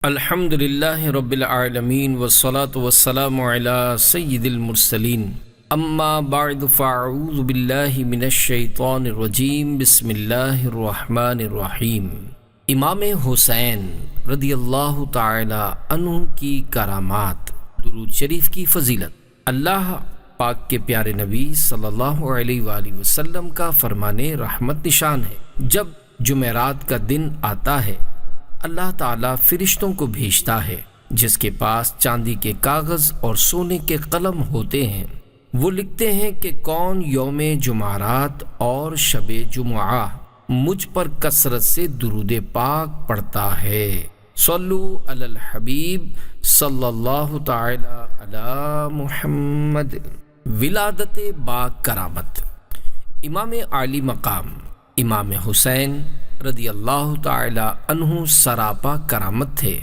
الحمدللہ رب العالمین والصلاة والسلام علی سید المرسلین اما بعد فاعوذ باللہ من الشیطان الرجیم بسم اللہ الرحمن الرحیم۔ امام حسین رضی اللہ تعالی عنہ کی کرامات، درود شریف کی فضیلت۔ اللہ پاک کے پیارے نبی صلی اللہ علیہ وآلہ وسلم کا فرمان رحمت نشان ہے، جب جمعرات کا دن آتا ہے اللہ تعالیٰ فرشتوں کو بھیجتا ہے جس کے پاس چاندی کے کاغذ اور سونے کے قلم ہوتے ہیں۔ وہ لکھتے ہیں کہ کون یوم جمعرات اور شب جمعہ مجھ پر کثرت سے درود پاک پڑھتا ہے۔ صلو علی الحبیب صلی اللہ تعالی علی محمد۔ ولادت با کرامت۔ امام عالی مقام امام حسین رضی اللہ تعالی عنہ سراپا کرامت تھے۔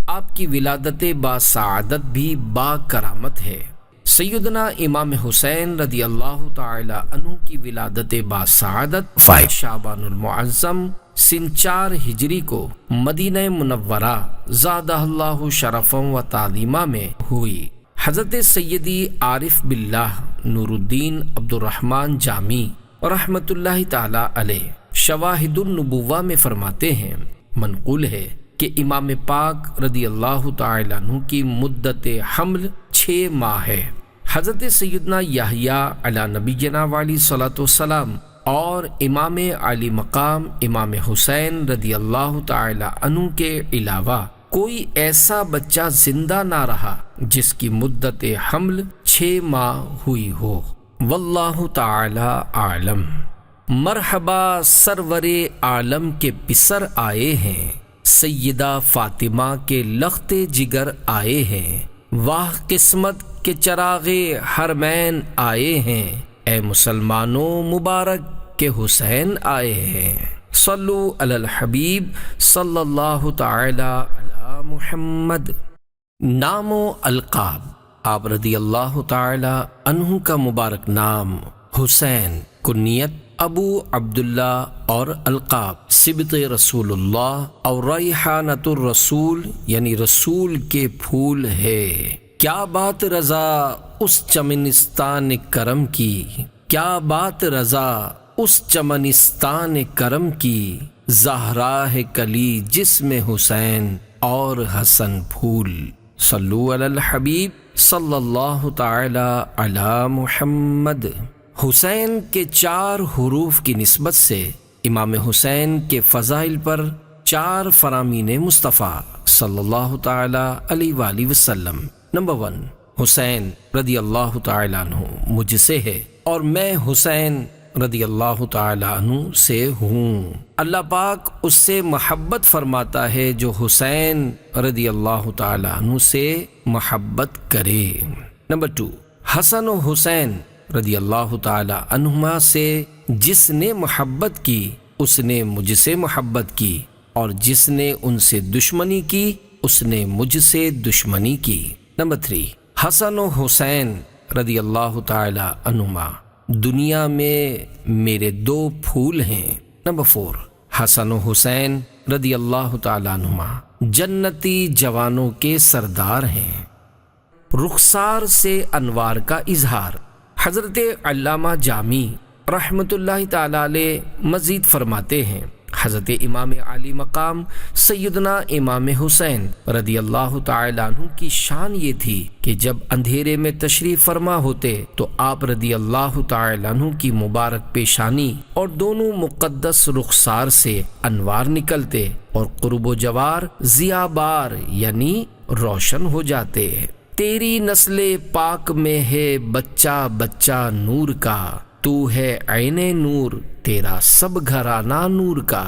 آپ کی ولادت با سعادت بھی با کرامت ہے۔ سیدنا امام حسین رضی اللہ تعالی عنہ کی ولادت با سعادت 5 شعبان المعظم سن 4 ہجری کو مدینہ منورہ زادہ اللہ شرفا و تعظیما میں ہوئی۔ حضرت سیدی عارف باللہ نور الدین عبد الرحمن جامی رحمۃ اللہ تعالی علیہ شواہد النبوہ میں فرماتے ہیں، منقول ہے کہ امام پاک رضی اللہ تعالی عنہ کی مدت حمل 6 ماہ ہے۔ حضرت سیدنا یحییٰ علی نبینا علیہ الصلوۃ والسلام اور امام علی مقام امام حسین رضی اللہ تعالی عنہ کے علاوہ کوئی ایسا بچہ زندہ نہ رہا جس کی مدت حمل 6 ماہ ہوئی ہو۔ واللہ تعالی اعلم۔ مرحبا سرور عالم کے پسر آئے ہیں، سیدہ فاطمہ کے لخت جگر آئے ہیں، واہ قسمت کے چراغ حرمین آئے ہیں، اے مسلمانوں مبارک کے حسین آئے ہیں۔ صلو علی الحبیب صلی اللہ تعالی علی محمد۔ نام و القاب۔ آپ رضی اللہ تعالی عنہ کا مبارک نام حسین، کنیت ابو عبداللہ اور القاب سبط رسول اللہ اور ریحانۃ الرسول یعنی رسول کے پھول ہے۔ کیا بات رضا اس چمنستان کرم کی، کیا بات رضا اس چمنستان کرم کی، زہرا ہے کلی جس میں حسین اور حسن پھول۔ صلو علی الحبیب صلی اللہ تعالی علی محمد۔ حسین کے 4 حروف کی نسبت سے امام حسین کے فضائل پر 4 فرامین مصطفیٰ صلی اللہ تعالی علیہ وآلہ وسلم۔ نمبر 1، حسین رضی اللہ تعالی عنہ مجھ سے ہے اور میں حسین رضی اللہ تعالی عنہ سے ہوں۔ اللہ پاک اس سے محبت فرماتا ہے جو حسین رضی اللہ تعالی عنہ سے محبت کرے۔ نمبر 2، حسن و حسین رضی اللہ تعالی عنہما سے جس نے محبت کی اس نے مجھ سے محبت کی، اور جس نے ان سے دشمنی کی اس نے مجھ سے دشمنی کی۔ نمبر 3، حسن و حسین رضی اللہ تعالی عنہما دنیا میں میرے 2 پھول ہیں۔ نمبر 4، حسن و حسین رضی اللہ تعالی عنہما جنتی جوانوں کے سردار ہیں۔ رخسار سے انوار کا اظہار۔ حضرت علامہ جامی رحمۃ اللہ تعالی علیہ مزید فرماتے ہیں، حضرت امام علی مقام سیدنا امام حسین رضی اللہ تعالی عنہ کی شان یہ تھی کہ جب اندھیرے میں تشریف فرما ہوتے تو آپ رضی اللہ تعالی عنہ کی مبارک پیشانی اور دونوں مقدس رخسار سے انوار نکلتے اور قرب و جوار ضیابار یعنی روشن ہو جاتے۔ تیری نسل پاک میں ہے بچہ بچہ نور کا، تو ہے عین نور تیرا سب گھرانہ نور کا۔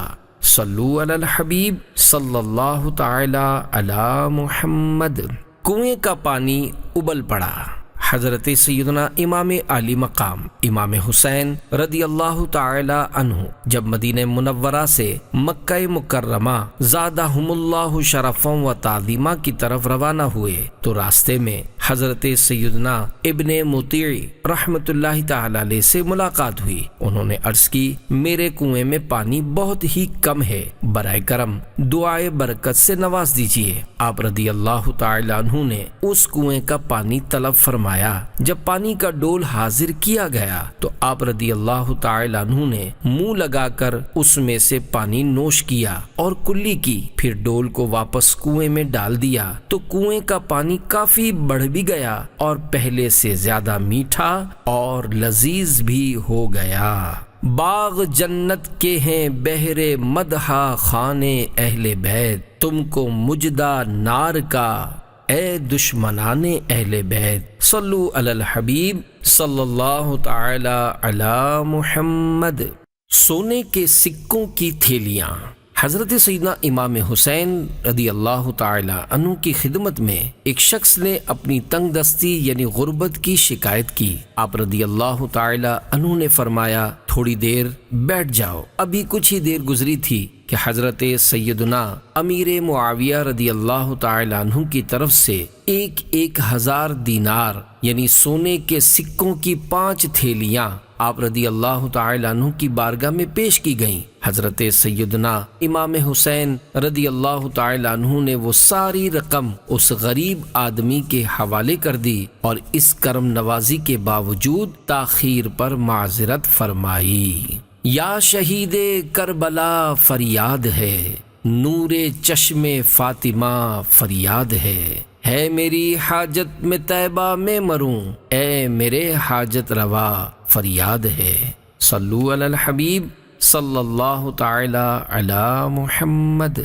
صلو علی الحبیب صلی اللہ تعالی علی محمد۔ کنویں کا پانی ابل پڑا، حضرت سیدنا امام علی مقام امام حسین رضی اللہ تعالی عنہ جب مدینہ منورہ سے مکہ مکرمہ زادہم اللہ شرفا و تعظیما کی طرف روانہ ہوئے تو راستے میں حضرت سیدنا ابن مطیع رحمت اللہ تعالی علیہ سے ملاقات ہوئی۔ انہوں نے عرض کی میرے کنویں میں پانی بہت ہی کم ہے، برائے کرم دعائے برکت سے نواز دیجیے۔ آپ رضی اللہ تعالی عنہ نے اس کنویں کا پانی طلب فرمایا۔ جب پانی کا ڈول حاضر کیا گیا تو آپ رضی اللہ تعالی عنہ نے منہ لگا کر اس میں سے پانی نوش کیا اور کلی کی، پھر ڈول کو واپس کنویں میں ڈال دیا تو کنویں کا پانی کافی بڑھ بھی گیا اور پہلے سے زیادہ میٹھا اور لذیذ بھی ہو گیا۔ باغ جنت کے ہیں بہرے مدحا خانے اہل بیت، تم کو مجدہ نار کا اے دشمنان اہل بیت۔ صلو علی الحبیب صلی اللہ تعالی علی محمد۔ سونے کے سکوں کی تھیلیاں۔ حضرت سیدنا امام حسین رضی اللہ تعالی عنہ کی خدمت میں ایک شخص نے اپنی تنگ دستی یعنی غربت کی شکایت کی۔ آپ رضی اللہ تعالی عنہ نے فرمایا تھوڑی دیر بیٹھ جاؤ۔ ابھی کچھ ہی دیر گزری تھی کہ حضرت سیدنا امیر معاویہ رضی اللہ تعالی عنہ کی طرف سے 1000 دینار یعنی سونے کے سکوں کی 5 تھیلیاں آپ رضی اللہ تعالی عنہ کی بارگاہ میں پیش کی گئیں۔ حضرت سیدنا امام حسین رضی اللہ تعالی عنہ نے وہ ساری رقم اس غریب آدمی کے حوالے کر دی اور اس کرم نوازی کے باوجود تاخیر پر معذرت فرمائی۔ یا شہید کربلا فریاد ہے، نور چشم فاطمہ فریاد ہے میری حاجت میں طیبہ میں مروں، اے میرے حاجت روا فریاد ہے۔ صلو علی الحبیب صلی اللہ تعالی علی محمد۔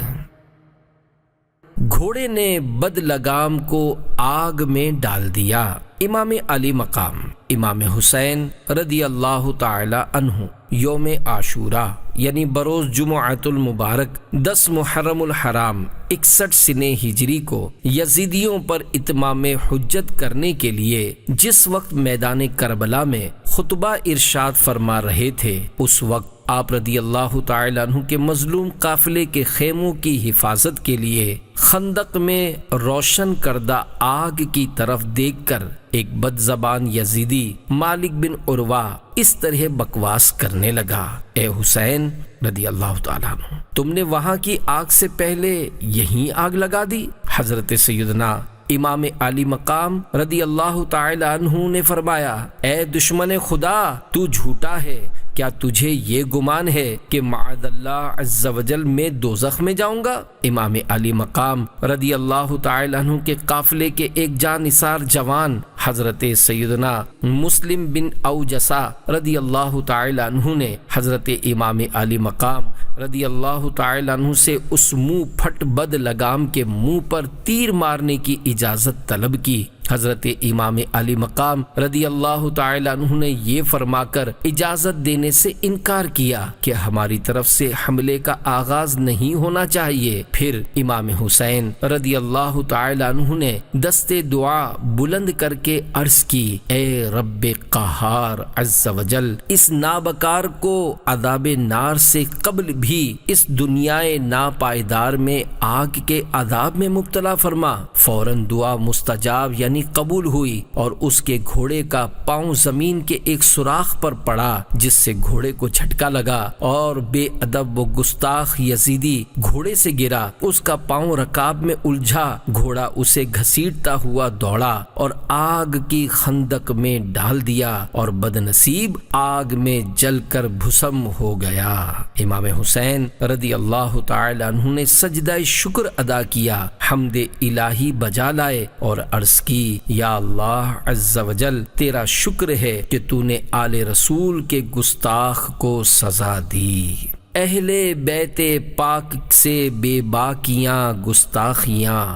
گھوڑے نے بد لگام کو آگ میں ڈال دیا۔ امام علی مقام امام حسین رضی اللہ تعالی عنہ یوم عاشورہ یعنی بروز جمعۃ المبارک 10 محرم الحرام 61 سنہ ہجری کو یزیدیوں پر اتمام حجت کرنے کے لیے جس وقت میدان کربلا میں خطبہ ارشاد فرما رہے تھے، اس وقت آپ رضی اللہ تعالی عنہ کے مظلوم قافلے کے خیموں کی حفاظت کے لیے خندق میں روشن کردہ آگ کی طرف دیکھ کر ایک بد زبان یزیدی مالک بن عروہ اس طرح بکواس کرنے لگا، اے حسین رضی اللہ تعالیٰ عنہ، تم نے وہاں کی آگ سے پہلے یہیں آگ لگا دی۔ حضرت سیدنا امام علی مقام رضی اللہ تعالی عنہ نے فرمایا، اے دشمن خدا تو جھوٹا ہے، کیا تجھے یہ گمان ہے کہ معاذ اللہ عز و جل میں دوزخ میں جاؤں گا؟ امام علی مقام رضی اللہ تعالی عنہ کے قافلے کے ایک جانثار جوان حضرت سیدنا مسلم بن اوجسا رضی اللہ تعالی عنہ نے حضرت امام علی مقام رضی اللہ تعالی عنہ سے اس منہ پھٹ بد لگام کے منہ پر تیر مارنے کی اجازت طلب کی۔ حضرت امام علی مقام رضی اللہ تعالی عنہ نے یہ فرما کر اجازت دینے سے انکار کیا کہ ہماری طرف سے حملے کا آغاز نہیں ہونا چاہیے۔ پھر امام حسین رضی اللہ تعالی عنہ نے دستے دعا بلند کر کے عرض کی، اے رب قہار عز و جل، اس نابکار کو عذاب نار سے قبل بھی اس دنیائے ناپائیدار میں آگ کے عذاب میں مبتلا فرما۔ فوراً دعا مستجاب یعنی قبول ہوئی اور اس کے گھوڑے کا پاؤں زمین کے ایک سوراخ پر پڑا جس سے گھوڑے کو جھٹکا لگا اور بے ادب و گستاخ یزیدی گھوڑے سے گرا، اس کا پاؤں رکاب میں الجھا، گھوڑا اسے گھسیٹتا ہوا دوڑا اور آگ کی خندق میں ڈال دیا اور بد نصیب آگ میں جل کر بھسم ہو گیا۔ امام حسین رضی اللہ تعالی عنہ نے سجدہ شکر ادا کیا، حمد الہی بجا لائے اور عرض کی، یا اللہ عز و جل تیرا شکر ہے کہ تو نے آل رسول کے گستاخ کو سزا دی۔ اہل بیت پاک سے بے باکیاں گستاخیاں،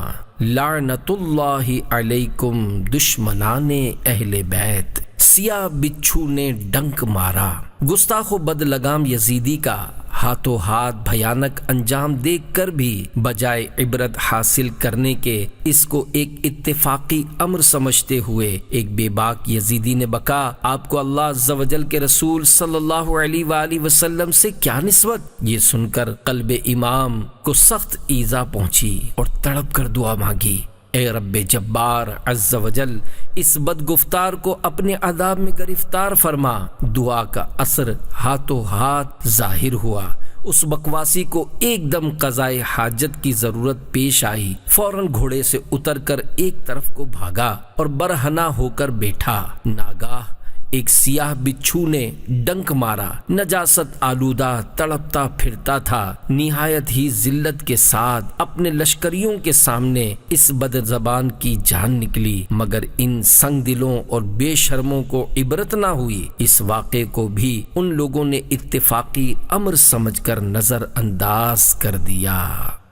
لعنت اللہ علیکم دشمنان اہل بیت۔ سیاہ بچھو نے ڈنک مارا۔ گستاخ و بد لگام یزیدی کا ہاتھوں ہاتھ بھیانک انجام دیکھ کر بھی بجائے عبرت حاصل کرنے کے اس کو ایک اتفاقی امر سمجھتے ہوئے ایک بے باک یزیدی نے بکا، آپ کو اللہ عز و جل کے رسول صلی اللہ علیہ وآلہ وسلم سے کیا نسبت؟ یہ سن کر قلب امام کو سخت ایذا پہنچی اور تڑپ کر دعا مانگی، اے رب جبار عز و جل اس بدگفتار کو اپنے عذاب میں گرفتار فرما۔ دعا کا اثر ہاتھوں ہاتھ ظاہر ہوا، اس بکواسی کو ایک دم قضائے حاجت کی ضرورت پیش آئی، فوراً گھوڑے سے اتر کر ایک طرف کو بھاگا اور برہنہ ہو کر بیٹھا۔ ناگاہ ایک سیاہ بچھو نے ڈنک مارا، نجاست آلودہ تڑپتا پھرتا تھا، نہایت ہی ذلت کے ساتھ اپنے لشکریوں کے سامنے اس بد زبان کی جان نکلی، مگر ان سنگ دلوں اور بے شرموں کو عبرت نہ ہوئی۔ اس واقعے کو بھی ان لوگوں نے اتفاقی امر سمجھ کر نظر انداز کر دیا۔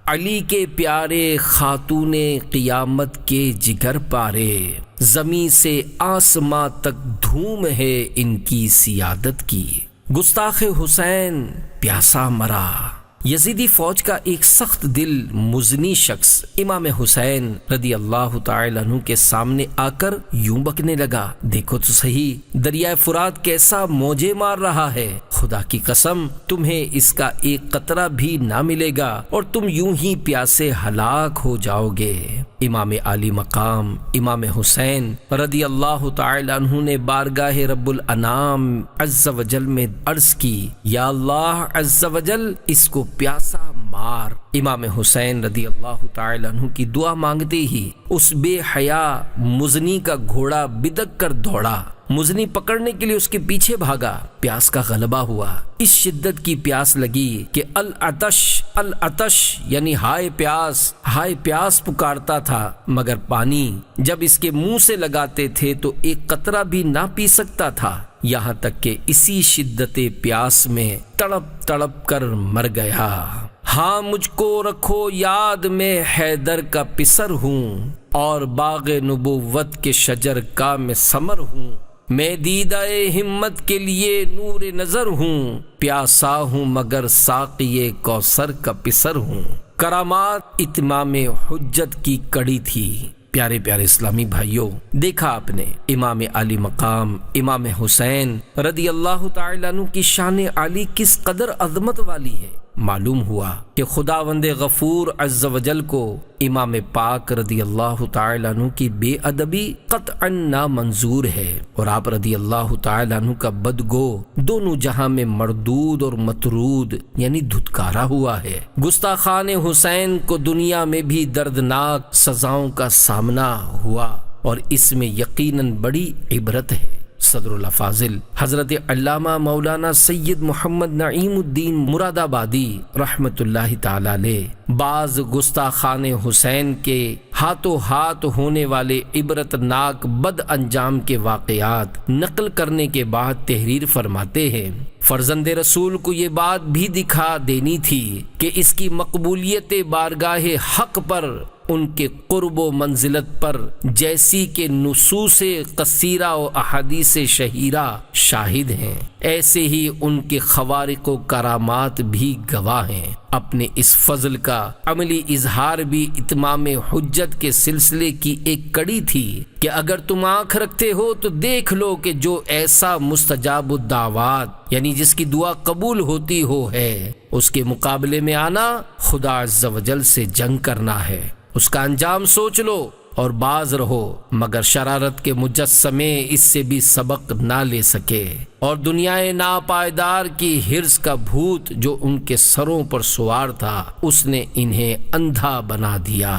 علی کے پیارے خاتون قیامت کے جگر پارے، زمین سے آسماں تک دھوم ہے ان کی سیادت کی۔ گستاخ حسین پیاسا مرا۔ یزیدی فوج کا ایک سخت دل مزنی شخص امام حسین رضی اللہ تعالی عنہ کے سامنے آ کر یوں بکنے لگا، دیکھو تو صحیح دریائے فرات کیسا موجے مار رہا ہے، خدا کی قسم تمہیں اس کا ایک قطرہ بھی نہ ملے گا اور تم یوں ہی پیاسے ہلاک ہو جاؤ گے۔ امام عالی مقام امام حسین رضی اللہ تعالی عنہ نے بارگاہ رب الانام عز و جل میں عرض کی، یا اللہ عز و جل اس کو پیاسا مار۔ امام حسین رضی اللہ تعالی عنہ کی دعا مانگتے ہی اس بے حیا مزنی کا گھوڑا بدک کر دوڑا، مزنی پکڑنے کے لیے اس کے پیچھے بھاگا، پیاس کا غلبہ ہوا، اس شدت کی پیاس لگی کہ العطش العطش یعنی ہائے پیاس پکارتا تھا، مگر پانی جب اس کے منہ سے لگاتے تھے تو ایک قطرہ بھی نہ پی سکتا تھا، یہاں تک کہ اسی شدت پیاس میں تڑپ تڑپ کر مر گیا۔ ہاں مجھ کو رکھو یاد میں حیدر کا پسر ہوں اور باغ نبوت کے شجر کا میں ثمر ہوں، میں دیدہ ہمت کے لیے نور نظر ہوں، پیاسا ہوں مگر ساقی کوثر کا پسر ہوں۔ کرامات اتمام حجت کی کڑی تھی۔ پیارے پیارے اسلامی بھائیوں، دیکھا آپ نے امام عالی مقام امام حسین رضی اللہ تعالی عنہ کی شان عالی کس قدر عظمت والی ہے۔ معلوم ہوا کہ خداوند غفور عز و جل کو امام پاک رضی اللہ تعالی عنہ کی بے ادبی قطعا نامنظور ہے، اور آپ رضی اللہ تعالی عنہ کا بدگو دونوں جہاں میں مردود اور مطرود یعنی دھتکارا ہوا ہے۔ گستاخان حسین کو دنیا میں بھی دردناک سزاؤں کا سامنا ہوا، اور اس میں یقیناً بڑی عبرت ہے۔ صدر الافاضل حضرت علامہ مولانا سید محمد نعیم الدین مراد آبادی رحمت اللہ تعالی علیہ بعض گستاخان حسین کے ہاتھوں ہاتھ ہونے والے عبرت ناک بد انجام کے واقعات نقل کرنے کے بعد تحریر فرماتے ہیں، فرزند رسول کو یہ بات بھی دکھا دینی تھی کہ اس کی مقبولیت بارگاہ حق پر ان کے قرب و منزلت پر جیسی کہ نصوص قصیرہ و احادیث شہیرہ شاہد ہیں، ایسے ہی ان کے خوارق و کرامات بھی گواہ ہیں۔ اپنے اس فضل کا عملی اظہار بھی اتمام حجت کے سلسلے کی ایک کڑی تھی کہ اگر تم آنکھ رکھتے ہو تو دیکھ لو کہ جو ایسا مستجاب الدعوات یعنی جس کی دعا قبول ہوتی ہو ہے، اس کے مقابلے میں آنا خدا عز و جل سے جنگ کرنا ہے۔ اس کا انجام سوچ لو اور باز رہو، مگر شرارت کے مجسمے اس سے بھی سبق نہ لے سکے، اور دنیائے ناپائیدار کی حرص کا بھوت جو ان کے سروں پر سوار تھا اس نے انہیں اندھا بنا دیا۔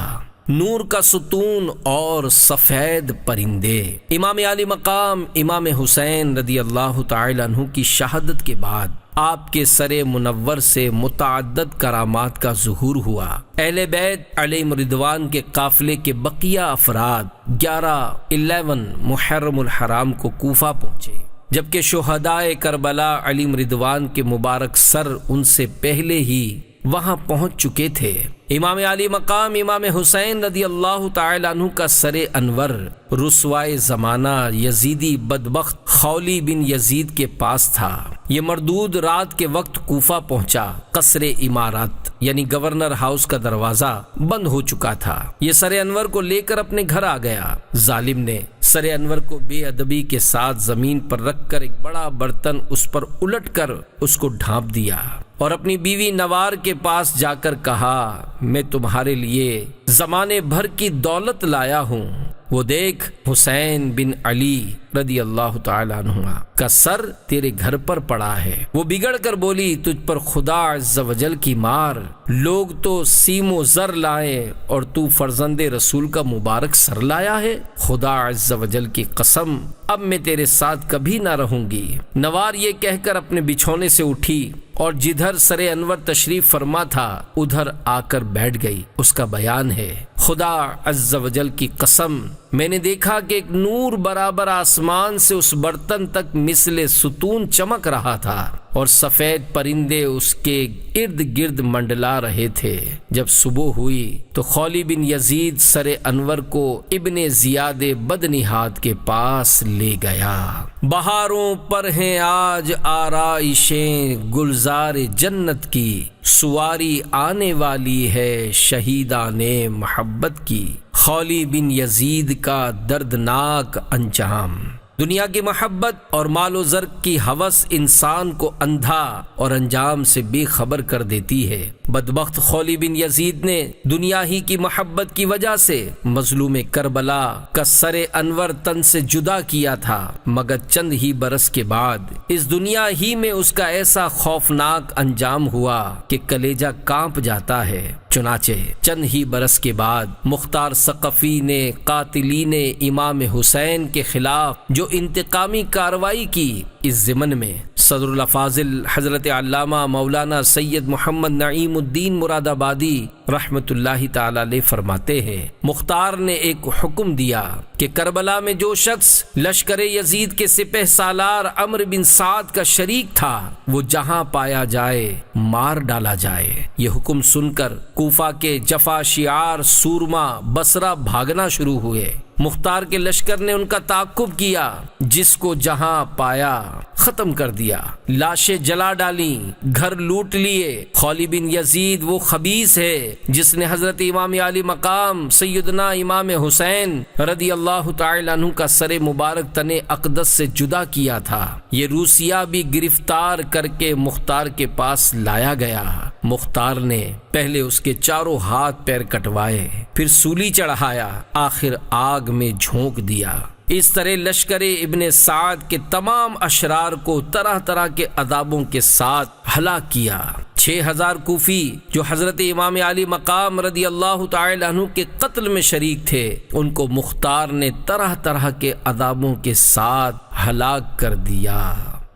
نور کا ستون اور سفید پرندے۔ امام عالی مقام امام حسین رضی اللہ تعالی عنہ کی شہادت کے بعد آپ کے سر منور سے متعدد کرامات کا ظہور ہوا۔ اہل بیت علیہم رضوان کے قافلے کے بقیہ افراد 11 محرم الحرام کو کوفہ پہنچے، جبکہ شہدائے کربلا علیہم رضوان کے مبارک سر ان سے پہلے ہی وہاں پہنچ چکے تھے۔ امام علی مقام امام حسین رضی اللہ تعالی عنہ کا سر انور رسوائے زمانہ یزیدی بدبخت خولی بن یزید کے پاس تھا۔ یہ مردود رات کے وقت کوفہ پہنچا۔ قصر امارت یعنی گورنر ہاؤس کا دروازہ بند ہو چکا تھا۔ یہ سر انور کو لے کر اپنے گھر آ گیا۔ ظالم نے سر انور کو بے ادبی کے ساتھ زمین پر رکھ کر ایک بڑا برتن اس پر الٹ کر اس کو ڈھانپ دیا اور اپنی بیوی نوار کے پاس جا کر کہا، میں تمہارے لیے زمانے بھر کی دولت لایا ہوں، وہ دیکھ حسین بن علی رضی اللہ تعالی عنہ کا سر تیرے گھر پر پڑا ہے۔ وہ بگڑ کر بولی، تجھ پر خدا عز و جل کی مار، لوگ تو سیم و زر لائے اور تو فرزند رسول کا مبارک سر لایا ہے۔ خدا عز و جل کی قسم، اب میں تیرے ساتھ کبھی نہ رہوں گی۔ نوار یہ کہہ کر اپنے بچھونے سے اٹھی اور جدھر سر انور تشریف فرما تھا ادھر آ کر بیٹھ گئی۔ اس کا بیان ہے، خدا عز و جل کی قسم، میں نے دیکھا کہ ایک نور برابر آسمان سے اس برتن تک مثل ستون چمک رہا تھا اور سفید پرندے اس کے ارد گرد منڈلا رہے تھے۔ جب صبح ہوئی تو خولی بن یزید سر انور کو ابن زیاد بدنہاد کے پاس لے گیا۔ بہاروں پر ہیں آج آرائشیں گلزار جنت کی، سواری آنے والی ہے شہیدان محبت کی۔ خولی بن یزید کا دردناک انجام۔ دنیا کی محبت اور مال و زر کی ہوس انسان کو اندھا اور انجام سے بے خبر کر دیتی ہے۔ بدبخت خولی بن یزید نے دنیا ہی کی محبت کی وجہ سے مظلوم کربلا کا سر انور تن سے جدا کیا تھا، مگر چند ہی برس کے بعد اس دنیا ہی میں اس کا ایسا خوفناک انجام ہوا کہ کلیجہ کانپ جاتا ہے۔ چنانچہ چند ہی برس کے بعد مختار ثقفی نے قاتلین امام حسین کے خلاف جو انتقامی کارروائی کی، اس ضمن میں صدر الافاضل حضرت علامہ مولانا سید محمد نعیم الدین مراد آبادی رحمت اللہ تعالی علیہ فرماتے ہیں، مختار نے ایک حکم دیا کہ کربلا میں جو شخص لشکر یزید کے سپہ سالار عمرو بن سعد کا شریک تھا وہ جہاں پایا جائے مار ڈالا جائے۔ یہ حکم سن کر کوفہ کے جفا شعار سورما بصرہ بھاگنا شروع ہوئے۔ مختار کے لشکر نے ان کا تعاقب کیا، جس کو جہاں پایا ختم کر دیا، لاشیں جلا ڈالیں، گھر لوٹ لیے۔ خولی بن یزید وہ خبیث ہے جس نے حضرت امام علی مقام سیدنا امام حسین رضی اللہ تعالی عنہ کا سر مبارک تن اقدس سے جدا کیا تھا۔ یہ روسیہ بھی گرفتار کر کے مختار کے پاس لایا گیا۔ مختار نے پہلے اس کے چاروں ہاتھ پیر کٹوائے، پھر سولی چڑھایا، آخر آگ میں جھونک دیا۔ اس طرح لشکر ابن سعد کے تمام اشرار کو طرح طرح کے عذابوں کے ساتھ ہلاک کیا۔ 6000 کوفی جو حضرت امام علی مقام رضی اللہ تعالی عنہ کے قتل میں شریک تھے، ان کو مختار نے طرح طرح کے عذابوں کے ساتھ ہلاک کر دیا۔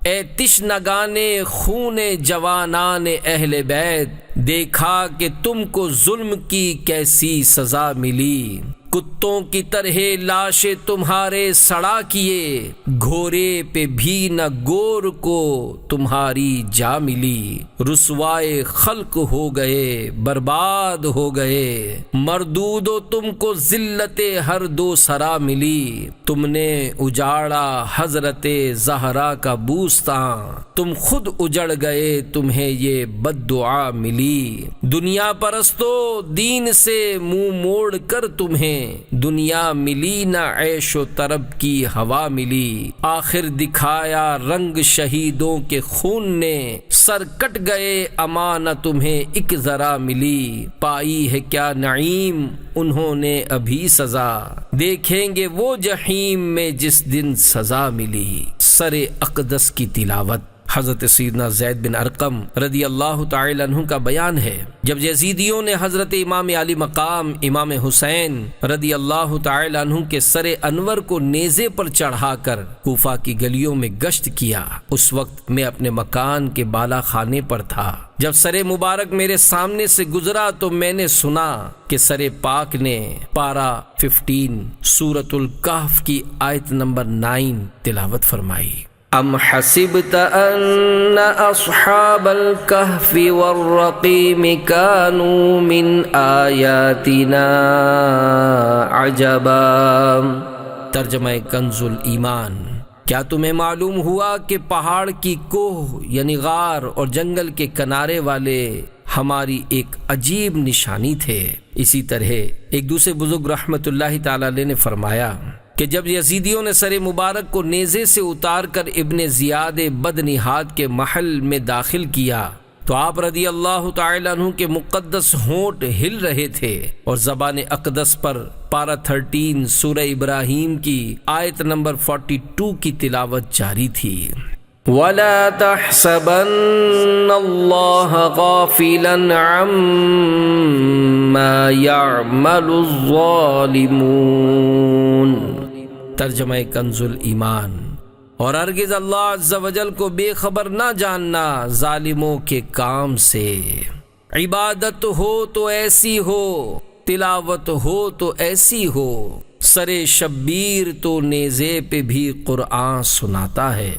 اے تشنگان خون جوانان اہل بیت، دیکھا کہ تم کو ظلم کی کیسی سزا ملی۔ کتوں کی طرح لاشیں تمہارے سڑا کیے، گھوڑے پہ بھی نہ گور کو تمہاری جا ملی۔ رسوائے خلق ہو گئے، برباد ہو گئے، مردود و تم کو ذلت ہر دو سرا ملی۔ تم نے اجاڑا حضرت زہرا کا بوستان، تم خود اجڑ گئے، تمہیں یہ بد دعا ملی۔ دنیا پرستو دین سے منہ موڑ کر تمہیں دنیا ملی نہ عیش و طرب کی ہوا ملی۔ آخر دکھایا رنگ شہیدوں کے خون نے، سر کٹ گئے اما نہ تمہیں ایک ذرا ملی۔ پائی ہے کیا نعیم انہوں نے ابھی سزا، دیکھیں گے وہ جحیم میں جس دن سزا ملی۔ سر اقدس کی تلاوت۔ حضرت سیدنا زید بن ارقم رضی اللہ تعالی عنہ کا بیان ہے، جب یزیدیوں نے حضرت امام علی مقام امام حسین رضی اللہ تعالی عنہ کے سر انور کو نیزے پر چڑھا کر کوفہ کی گلیوں میں گشت کیا، اس وقت میں اپنے مکان کے بالا خانے پر تھا۔ جب سر مبارک میرے سامنے سے گزرا تو میں نے سنا کہ سر پاک نے پارہ 15 سورۃ الکہف کی آیت نمبر 9 تلاوت فرمائی۔ ام حسبت ان اصحاب الكهف والرقيم كانوا من آیاتنا عجبا۔ ترجمہ کنز الایمان۔ کیا تمہیں معلوم ہوا کہ پہاڑ کی کوہ یعنی غار اور جنگل کے کنارے والے ہماری ایک عجیب نشانی تھے؟ اسی طرح ایک دوسرے بزرگ رحمت اللہ تعالی علیہ نے فرمایا کہ جب یزیدیوں نے سر مبارک کو نیزے سے اتار کر ابن زیاد بدنہاد کے محل میں داخل کیا تو آپ رضی اللہ تعالی عنہ کے مقدس ہونٹ ہل رہے تھے اور زبان اقدس پر پارہ 13 سورہ ابراہیم کی آیت نمبر 42 کی تلاوت جاری تھی۔ وَلَا تَحْسَبَنَّ اللَّهَ غَافِلًا عَمَّا يَعْمَلُ الظَّالِمُونَ۔ ترجمہ کنز الایمان۔ اور ہرگز اللہ عز و جل کو بے خبر نہ جاننا ظالموں کے کام سے۔ عبادت ہو تو ایسی ہو، تلاوت ہو تو ایسی ہو، سر شبیر تو نیزے پہ بھی قرآن سناتا ہے۔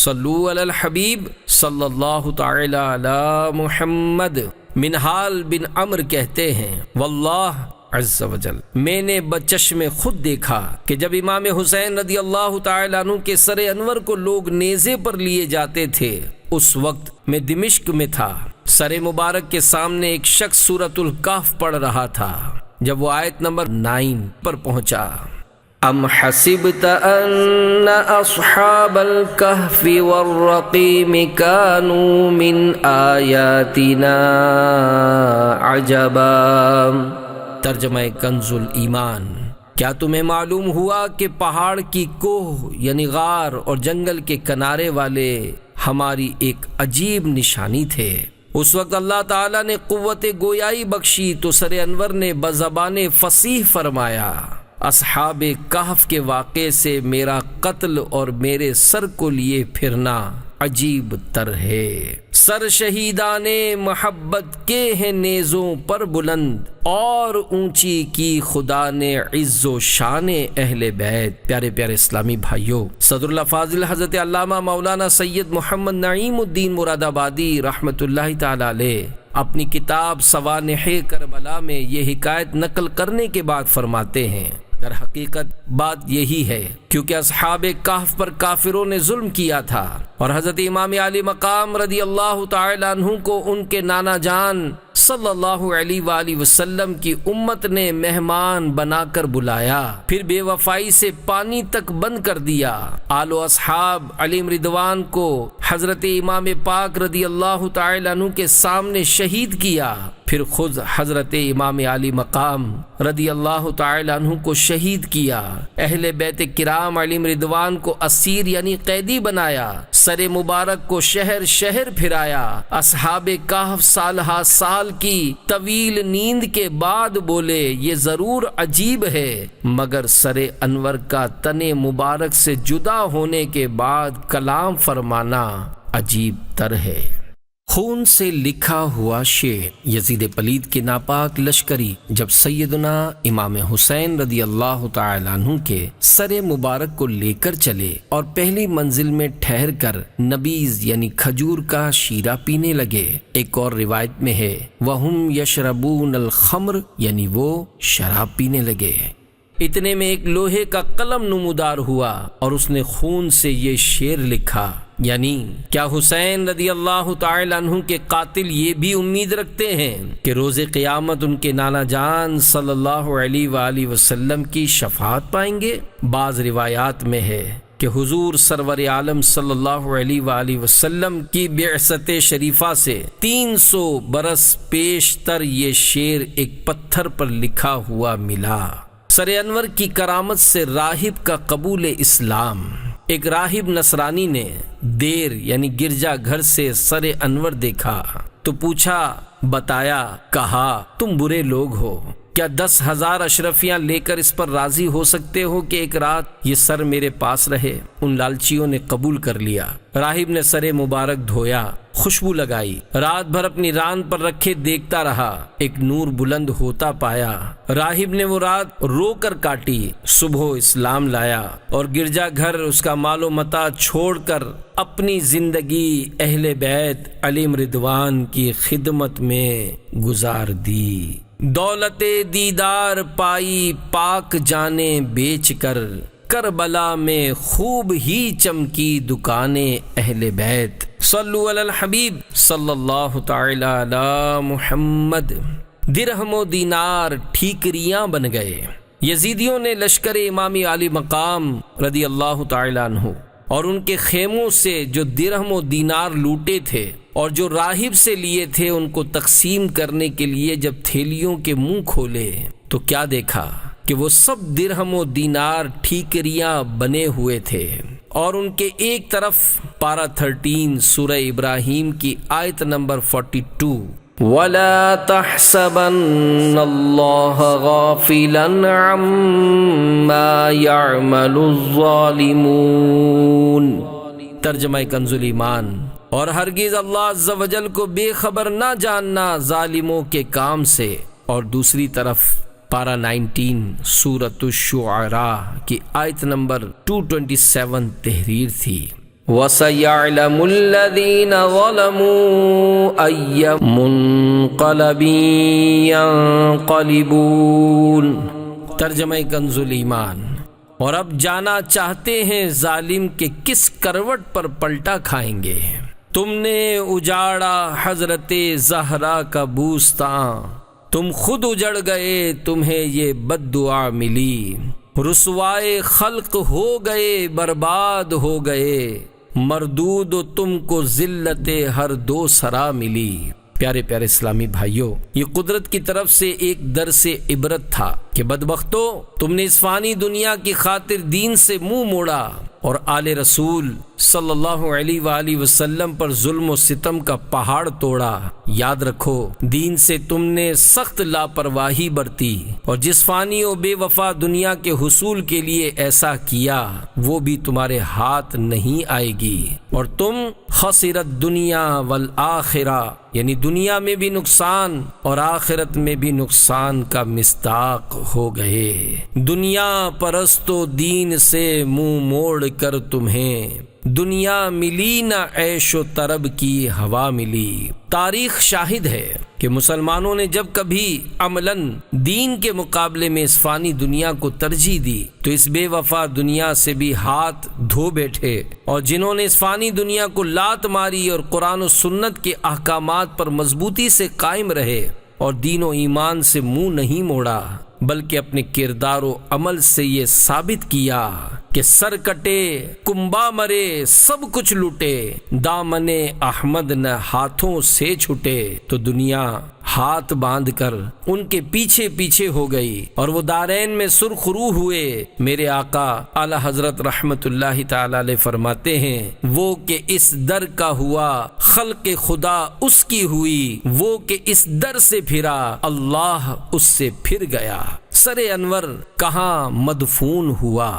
صلو علی الحبیب صلی اللہ تعالی علی محمد۔ منہال بن عمر کہتے ہیں واللہ عز و جل میں نے بچشم خود دیکھا کہ جب امام حسین رضی اللہ تعالی عنہ کے سر انور کو لوگ نیزے پر لیے جاتے تھے، اس وقت میں دمشق میں تھا۔ سر مبارک کے سامنے ایک شخص سورۃ الکہف پڑھ رہا تھا۔ جب وہ آیت نمبر 9 پر پہنچا، ام حسبت ان اصحاب الكهف والرقيم كانوا من آیاتنا عجبا۔ ترجمہ کنز الایمان۔ کیا تمہیں معلوم ہوا کہ پہاڑ کی کوہ یعنی غار اور جنگل کے کنارے والے ہماری ایک عجیب نشانی تھے؟ اس وقت اللہ تعالیٰ نے قوت گویائی بخشی تو سر انور نے بزبان فصیح فرمایا، اصحاب کہف کے واقعے سے میرا قتل اور میرے سر کو لیے پھرنا عجیب تر ہے۔ سر شہیدان محبت کے ہیں نیزوں پر بلند، اور اونچی کی خدا نے عز و شان اہل بیت۔ پیارے پیارے اسلامی بھائیوں، صدر اللہ فاضل حضرت علامہ مولانا سید محمد نعیم الدین مراد آبادی رحمت اللہ تعالی علیہ اپنی کتاب سوانح کربلا میں یہ حکایت نقل کرنے کے بعد فرماتے ہیں، در حقیقت بات یہی ہے کیونکہ اصحاب کہف پر کافروں نے ظلم کیا تھا اور حضرت امام علی مقام رضی اللہ تعالی عنہ کو ان کے نانا جان صلی اللہ علیہ وآلہ وسلم کی امت نے مہمان بنا کر بلایا، پھر بے وفائی سے پانی تک بند کر دیا۔ آل و اصحاب علیم رضوان کو حضرت امام پاک رضی اللہ تعالی عنہ کے سامنے شہید کیا، پھر خود حضرت امام علی مقام رضی اللہ تعالی عنہ کو شہید کیا۔ اہل بیت کرام علیم رضوان کو اسیر یعنی قیدی بنایا، سر مبارک کو شہر شہر پھرایا۔ اصحاب کہف سال ہا سال کی طویل نیند کے بعد بولے یہ ضرور عجیب ہے، مگر سر انور کا تن مبارک سے جدا ہونے کے بعد کلام فرمانا عجیب تر ہے۔ خون سے لکھا ہوا شعر۔ یزید پلید کے ناپاک لشکری جب سیدنا امام حسین رضی اللہ تعالی عنہ کے سر مبارک کو لے کر چلے اور پہلی منزل میں ٹھہر کر نبیذ یعنی کھجور کا شیرہ پینے لگے۔ ایک اور روایت میں ہے وَهُمْ يَشْرَبُونَ الْخَمْرَ یعنی وہ شراب پینے لگے۔ اتنے میں ایک لوہے کا قلم نمودار ہوا اور اس نے خون سے یہ شعر لکھا، یعنی کیا حسین رضی اللہ تعالی عنہ کے قاتل یہ بھی امید رکھتے ہیں کہ روز قیامت ان کے نانا جان صلی اللہ علیہ وآلہ وسلم کی شفاعت پائیں گے؟ بعض روایات میں ہے کہ حضور سرور عالم صلی اللہ علیہ وآلہ وسلم کی بعثت شریفہ سے 300 برس پیشتر یہ شعر ایک پتھر پر لکھا ہوا ملا۔ سر انور کی کرامت سے راہب کا قبول اسلام۔ ایک راہب نصرانی نے دیر یعنی گرجا گھر سے سر انور دیکھا تو پوچھا، بتایا، کہا تم برے لوگ ہو، کیا 10,000 اشرفیاں لے کر اس پر راضی ہو سکتے ہو کہ ایک رات یہ سر میرے پاس رہے؟ ان لالچیوں نے قبول کر لیا۔ راہب نے سر مبارک دھویا، خوشبو لگائی، رات بھر اپنی ران پر رکھے دیکھتا رہا، ایک نور بلند ہوتا پایا۔ راہب نے وہ رات رو کر کاٹی، صبح اسلام لایا اور گرجا گھر، اس کا مال و متاع چھوڑ کر اپنی زندگی اہل بیت علیہم رضوان کی خدمت میں گزار دی۔ دولت دیدار پائی پاک جانے بیچ کر، کربلا میں خوب ہی چمکی دکانیں اہل بیت۔ صلو علی الحبیب صلی اللہ تعالی علی محمد۔ درہم و دینار ٹھیکریاں بن گئے۔ یزیدیوں نے لشکر امام علی مقام رضی اللہ تعالی عنہ اور ان کے خیموں سے جو درہم و دینار لوٹے تھے اور جو راہب سے لیے تھے، ان کو تقسیم کرنے کے لیے جب تھیلیوں کے منہ کھولے تو کیا دیکھا کہ وہ سب درہم و دینار ٹھیکریاں بنے ہوئے تھے، اور ان کے ایک طرف پارہ 13 سورہ ابراہیم کی آیت نمبر 42، وَلَا تَحْسَبَنَّ اللَّهَ غَافِلًا عَمَّا يَعْمَلُ الظَّالِمُونَ۔ ترجمہ کنز الایمان۔ اور ہرگز اللہ عز و جل کو بے خبر نہ جاننا ظالموں کے کام سے۔ اور دوسری طرف پارہ 19 سورۃ الشعراء کی آیت نمبر 227 تحریر تھی، وَسَيَعْلَمُ الَّذِينَ ظَلَمُوا أَيَّ مُنقَلَبٍ يَنقَلِبُونَ۔ ترجمہ کنز الایمان۔ اور اب جانا چاہتے ہیں ظالم کہ کس کروٹ پر پلٹا کھائیں گے۔ تم نے اجاڑا حضرت زہرا کا بوستان، تم خود اجڑ گئے، تمہیں یہ بد دعا ملی۔ رسوائے خلق ہو گئے، برباد ہو گئے، مردود و تم کو ذلت ہر دو سرا ملی۔ پیارے پیارے اسلامی بھائیوں، یہ قدرت کی طرف سے ایک درس عبرت تھا کہ بدبختو، تم نے اس فانی دنیا کی خاطر دین سے منہ موڑا اور آل رسول صلی اللہ علیہ وآلہ وسلم پر ظلم و ستم کا پہاڑ توڑا۔ یاد رکھو، دین سے تم نے سخت لاپرواہی برتی، اور جس فانی و بے وفا دنیا کے حصول کے لیے ایسا کیا، وہ بھی تمہارے ہاتھ نہیں آئے گی، اور تم خسرت دنیا والآخرہ، یعنی دنیا میں بھی نقصان اور آخرت میں بھی نقصان کا مصداق ہو گئے۔ دنیا پرستو دین سے منہ موڑ کر تمہیں، دنیا ملی نہ عیش و طرب کی ہوا ملی۔ تاریخ شاہد ہے کہ مسلمانوں نے جب کبھی عملاً دین کے مقابلے میں اس فانی دنیا کو ترجیح دی تو اس بے وفا دنیا سے بھی ہاتھ دھو بیٹھے، اور جنہوں نے اس فانی دنیا کو لات ماری اور قرآن و سنت کے احکامات پر مضبوطی سے قائم رہے اور دین و ایمان سے منہ نہیں موڑا، بلکہ اپنے کردار و عمل سے یہ ثابت کیا کہ سر کٹے کنبا مرے سب کچھ لوٹے، دامن احمد نہ ہاتھوں سے چھٹے، تو دنیا ہاتھ باندھ کر ان کے پیچھے پیچھے ہو گئی اور وہ دارین میں سرخ روح ہوئے۔ میرے آقا اعلی حضرت رحمت اللہ تعالی علیہ فرماتے ہیں، وہ کہ اس در کا ہوا خلق خدا اس کی ہوئی، وہ کہ اس در سے پھرا اللہ اس سے پھر گیا۔ سر انور کہاں مدفون ہوا؟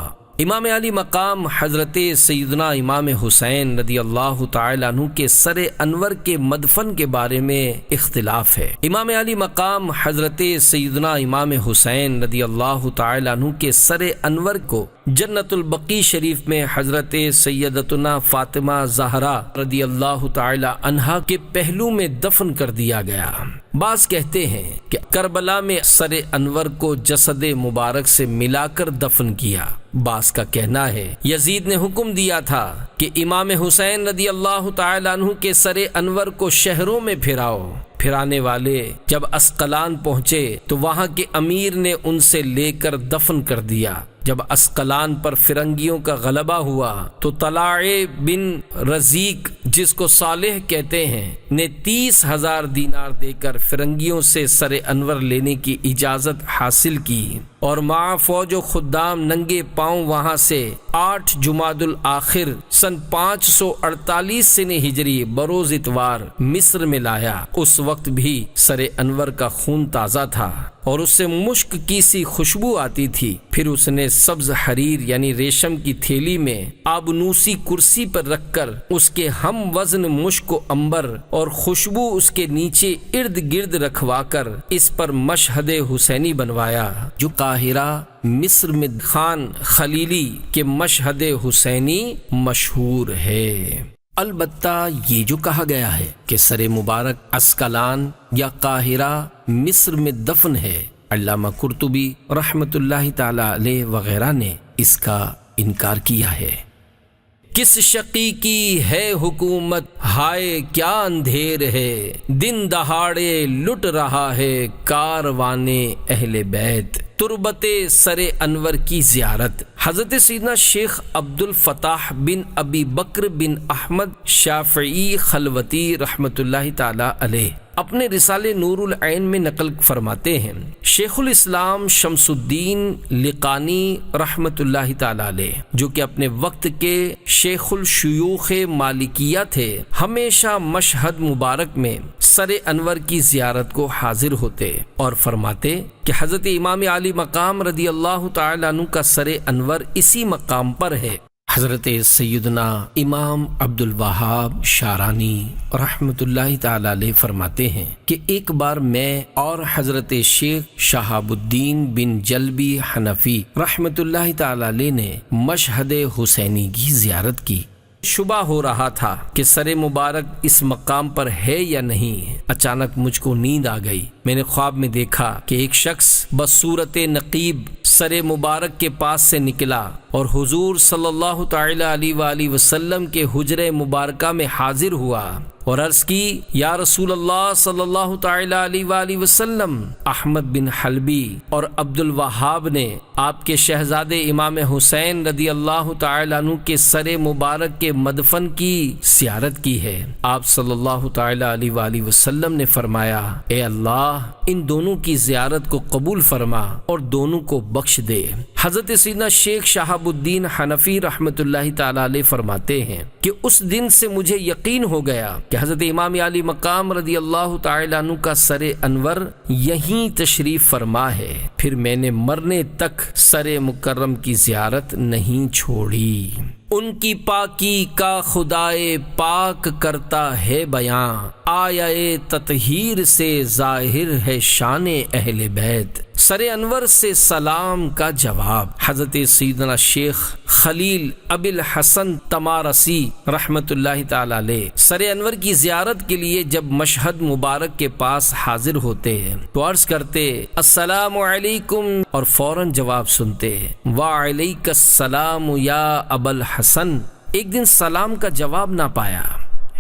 امام علی مقام حضرت سیدنا امام حسین رضی اللہ تعالی عنہ کے سر انور کے مدفن کے بارے میں اختلاف ہے۔ امام علی مقام حضرت سیدنا امام حسین رضی اللہ تعالی عنہ کے سر انور کو جنت البقیع شریف میں حضرت سیدتنا فاطمہ زہرا رضی اللہ تعالی عنہا کے پہلو میں دفن کر دیا گیا۔ بعض کہتے ہیں کہ کربلا میں سر انور کو جسد مبارک سے ملا کر دفن کیا۔ بعض کا کہنا ہے یزید نے حکم دیا تھا کہ امام حسین رضی اللہ تعالی عنہ کے سر انور کو شہروں میں پھراؤ۔ پھرانے والے جب اسقلان پہنچے تو وہاں کے امیر نے ان سے لے کر دفن کر دیا۔ جب اسقلان پر فرنگیوں کا غلبہ ہوا تو طلاع بن رزیق، جس کو صالح کہتے ہیں، نے 30,000 دینار دے کر فرنگیوں سے سر انور لینے کی اجازت حاصل کی، اور مع فوج و خدام ننگے پاؤں وہاں سے 8 جمادی الآخر سن 548 سن ہجری بروز اتوار مصر میں لایا۔ اس وقت بھی سر انور کا خون تازہ تھا۔ اور اس سے مشک کی سی خوشبو آتی تھی۔ پھر اس نے سبز حریر یعنی ریشم کی تھیلی میں آبنوسی کرسی پر رکھ کر اس کے ہم وزن مشک و عنبر اور خوشبو اس کے نیچے ارد گرد رکھوا کر اس پر مشہد حسینی بنوایا، جو قاہرہ مصر میں خان خلیلی کے مشہد حسینی مشہور ہے۔ البتہ یہ جو کہا گیا ہے کہ سر مبارک عسقلان یا قاہرہ مصر میں دفن ہے، علامہ قرطبی رحمۃ اللہ تعالی علیہ وغیرہ نے اس کا انکار کیا ہے۔ کس شقی کی ہے حکومت، ہائے کیا اندھیر ہے، دن دہاڑے لٹ رہا ہے کاروان اہل بیت۔ تربت سر انور کی زیارت۔ حضرت سیدنا شیخ عبد الفتاح بن ابی بکر بن احمد شافعی خلوتی رحمۃ اللہ تعالی علیہ اپنے رسالے نور العین میں نقل فرماتے ہیں، شیخ الاسلام شمس الدین لقانی رحمۃ اللہ تعالی علیہ، جو کہ اپنے وقت کے شیخ الشیوخ مالکیہ تھے، ہمیشہ مشہد مبارک میں سر انور کی زیارت کو حاضر ہوتے اور فرماتے کہ حضرت امام علی مقام رضی اللہ تعالی عنہ کا سر انور اسی مقام پر ہے۔ حضرت سیدنا امام عبد الوہاب شارانی رحمۃ اللہ تعالی علیہ فرماتے ہیں کہ ایک بار میں اور حضرت شیخ شہاب الدین بن جلبی حنفی رحمۃ اللہ تعالی علیہ نے مشہد حسینی کی زیارت کی۔ شبہ ہو رہا تھا کہ سر مبارک اس مقام پر ہے یا نہیں۔ اچانک مجھ کو نیند آ گئی۔ میں نے خواب میں دیکھا کہ ایک شخص بصورت نقیب سر مبارک کے پاس سے نکلا اور حضور صلی اللہ تعالی علیہ وآلہ وسلم کے حجرہ مبارکہ میں حاضر ہوا اور عرض کی، یا رسول اللہ صلی اللہ تعالی علیہ وآلہ وسلم، احمد بن حلبی اور عبد الوہاب نے آپ کے شہزادے امام حسین رضی اللہ تعالی عنہ کے سر مبارک کے مدفن کی زیارت کی ہے۔ آپ صلی اللہ تعالی علیہ وآلہ وسلم نے فرمایا، اے اللہ ان دونوں کی زیارت کو قبول فرما اور دونوں کو بخش دے۔ حضرت سیدنا شیخ شہاب الدین حنفی رحمۃ اللہ تعالی علیہ فرماتے ہیں کہ اس دن سے مجھے یقین ہو گیا کہ حضرت امام علی مقام رضی اللہ تعالی عنہ کا سر انور یہیں تشریف فرما ہے۔ پھر میں نے مرنے تک سر مکرم کی زیارت نہیں چھوڑی۔ ان کی پاکی کا خدائے پاک کرتا ہے بیاں، آیا تطہیر سے ظاہر ہے شان اہل بیت۔ سر انور سے سلام کا جواب۔ حضرت سیدنا شیخ خلیل ابی الحسن تمارسی رحمۃ اللہ تعالی علیہ سر انور کی زیارت کے لیے جب مشہد مبارک کے پاس حاضر ہوتے ہیں تو عرض کرتے، السلام علیکم، اور فوراً جواب سنتے، وعلیک السلام یا ابا الحسن۔ ایک دن سلام کا جواب نہ پایا،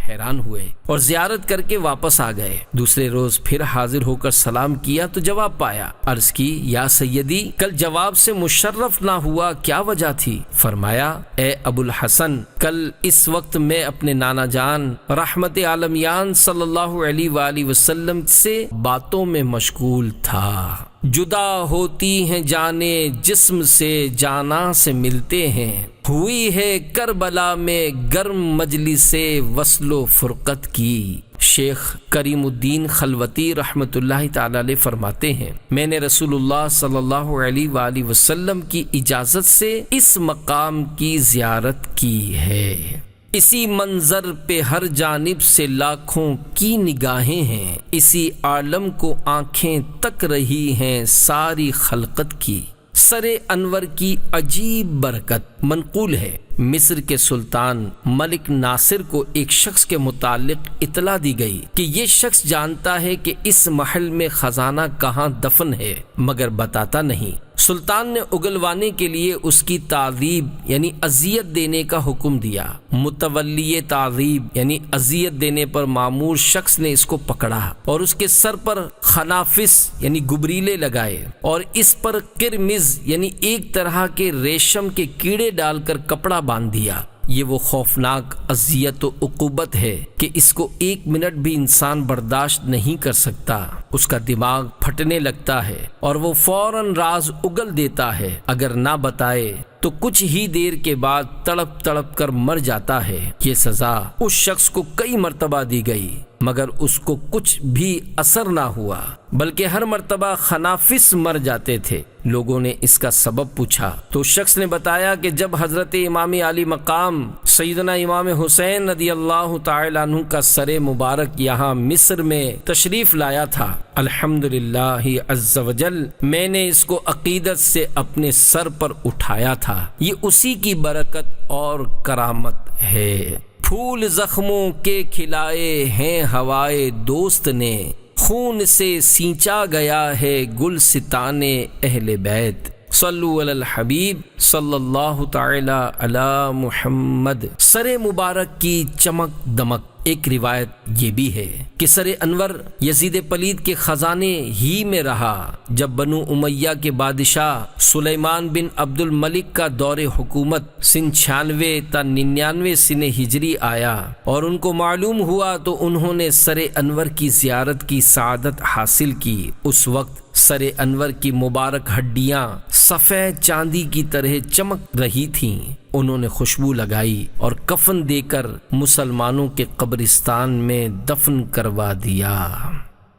حیران ہوئے اور زیارت کر کے واپس آ گئے۔ دوسرے روز پھر حاضر ہو کر سلام کیا تو جواب پایا۔ عرض کی، یا سیدی، کل جواب سے مشرف نہ ہوا، کیا وجہ تھی؟ فرمایا، اے ابو الحسن، کل اس وقت میں اپنے نانا جان رحمت عالمیان صلی اللہ علیہ وآلہ وسلم سے باتوں میں مشغول تھا۔ جدا ہوتی ہیں جانے جسم سے، جانا سے ملتے ہیں، ہوئی ہے کربلا میں گرم مجلس وصل و فرقت کی۔ شیخ کریم الدین خلوتی رحمۃ اللہ تعالی علیہ فرماتے ہیں، میں نے رسول اللہ صلی اللہ علیہ وآلہ وسلم کی اجازت سے اس مقام کی زیارت کی ہے۔ اسی منظر پہ ہر جانب سے لاکھوں کی نگاہیں ہیں، اسی عالم کو آنکھیں تک رہی ہیں ساری خلقت کی۔ سر انور کی عجیب برکت۔ منقول ہے، مصر کے سلطان ملک ناصر کو ایک شخص کے متعلق اطلاع دی گئی کہ یہ شخص جانتا ہے کہ اس محل میں خزانہ کہاں دفن ہے مگر بتاتا نہیں۔ سلطان نے اگلوانے کے لیے اس کی تعذیب یعنی اذیت دینے کا حکم دیا۔ متولی تعذیب یعنی اذیت دینے پر مامور شخص نے اس کو پکڑا اور اس کے سر پر خنافس یعنی گبریلے لگائے اور اس پر کرمز یعنی ایک طرح کے ریشم کے کیڑے ڈال کر کپڑا باندھ دیا۔ یہ وہ خوفناک اذیت و عقوبت ہے کہ اس کو ایک منٹ بھی انسان برداشت نہیں کر سکتا۔ اس کا دماغ پھٹنے لگتا ہے اور وہ فوراً راز اگل دیتا ہے، اگر نہ بتائے تو کچھ ہی دیر کے بعد تڑپ تڑپ کر مر جاتا ہے۔ یہ سزا اس شخص کو کئی مرتبہ دی گئی مگر اس کو کچھ بھی اثر نہ ہوا، بلکہ ہر مرتبہ خنافس مر جاتے تھے۔ لوگوں نے اس کا سبب پوچھا تو اس شخص نے بتایا کہ جب حضرت امام علی مقام سیدنا امام حسین رضی اللہ تعالی عنہ کا سر مبارک یہاں مصر میں تشریف لایا تھا، الحمدللہ عز وجل میں نے اس کو عقیدت سے اپنے سر پر اٹھایا تھا، یہ اسی کی برکت اور کرامت ہے۔ پھول زخموں کے کھلائے ہیں ہوائے دوست نے، خون سے سینچا گیا ہے گلستان اہل بیت، صلو علی الحبیب صلی اللہ تعالی علی محمد۔ سر مبارک کی چمک دمک۔ ایک روایت یہ بھی ہے کہ سر انور یزید پلید کے خزانے ہی میں رہا جب بنو امیہ کے بادشاہ سلیمان بن عبد الملک کا دور حکومت سن 96 تا 99 سن ہجری آیا اور ان کو معلوم ہوا تو انہوں نے سر انور کی زیارت کی سعادت حاصل کی۔ اس وقت سر انور کی مبارک ہڈیاں سفید چاندی کی طرح چمک رہی تھیں۔ انہوں نے خوشبو لگائی اور کفن دے کر مسلمانوں کے قبرستان میں دفن کروا دیا۔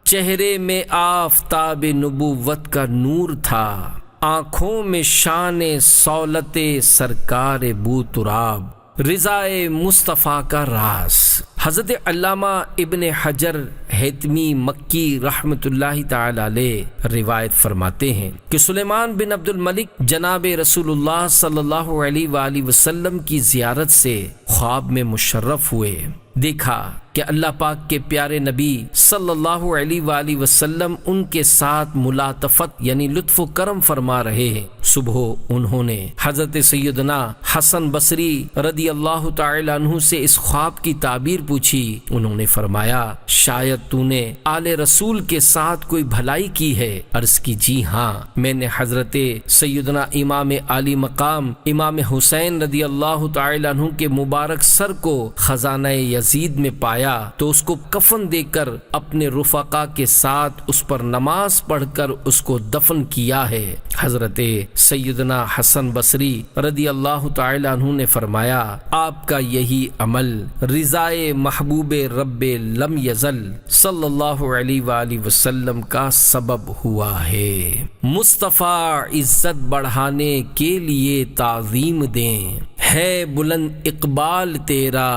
چہرے میں آفتاب نبوت کا نور تھا، آنکھوں میں شان صولت سرکار بو تراب، رضائے مصطفیٰ کا راز۔ حضرت علامہ ابن حجر حتمی مکی رحمۃ اللہ تعالی علیہ روایت فرماتے ہیں کہ سلیمان بن عبد الملک جناب رسول اللہ صلی اللہ علیہ وآلہ وسلم کی زیارت سے خواب میں مشرف ہوئے۔ دیکھا کہ اللہ پاک کے پیارے نبی صلی اللہ علیہ وآلہ وسلم ان کے ساتھ ملاطفت یعنی لطف و کرم فرما رہے ہیں۔ صبح انہوں نے حضرت سیدنا حسن بصری رضی اللہ تعالی عنہ سے اس خواب کی تعبیر پوچھی۔ انہوں نے فرمایا شاید تو نے آل رسول کے ساتھ کوئی بھلائی کی ہے۔ عرض کی جی ہاں، میں نے حضرت سیدنا امام علی مقام امام حسین رضی اللہ تعالی عنہ کے مبارک سر کو خزانہ یزید میں پایا تو اس کو کفن دے کر اپنے رفقا کے ساتھ اس پر نماز پڑھ کر اس کو دفن کیا ہے۔ حضرت سیدنا حسن بصری رضی اللہ تعالی عنہ نے فرمایا آپ کا یہی عمل رضائے محبوب رب لم یزل صلی اللہ علیہ وآلہ وسلم کا سبب ہوا ہے۔ مصطفیٰ عزت بڑھانے کے لیے تعظیم دیں، ہے بلند اقبال تیرا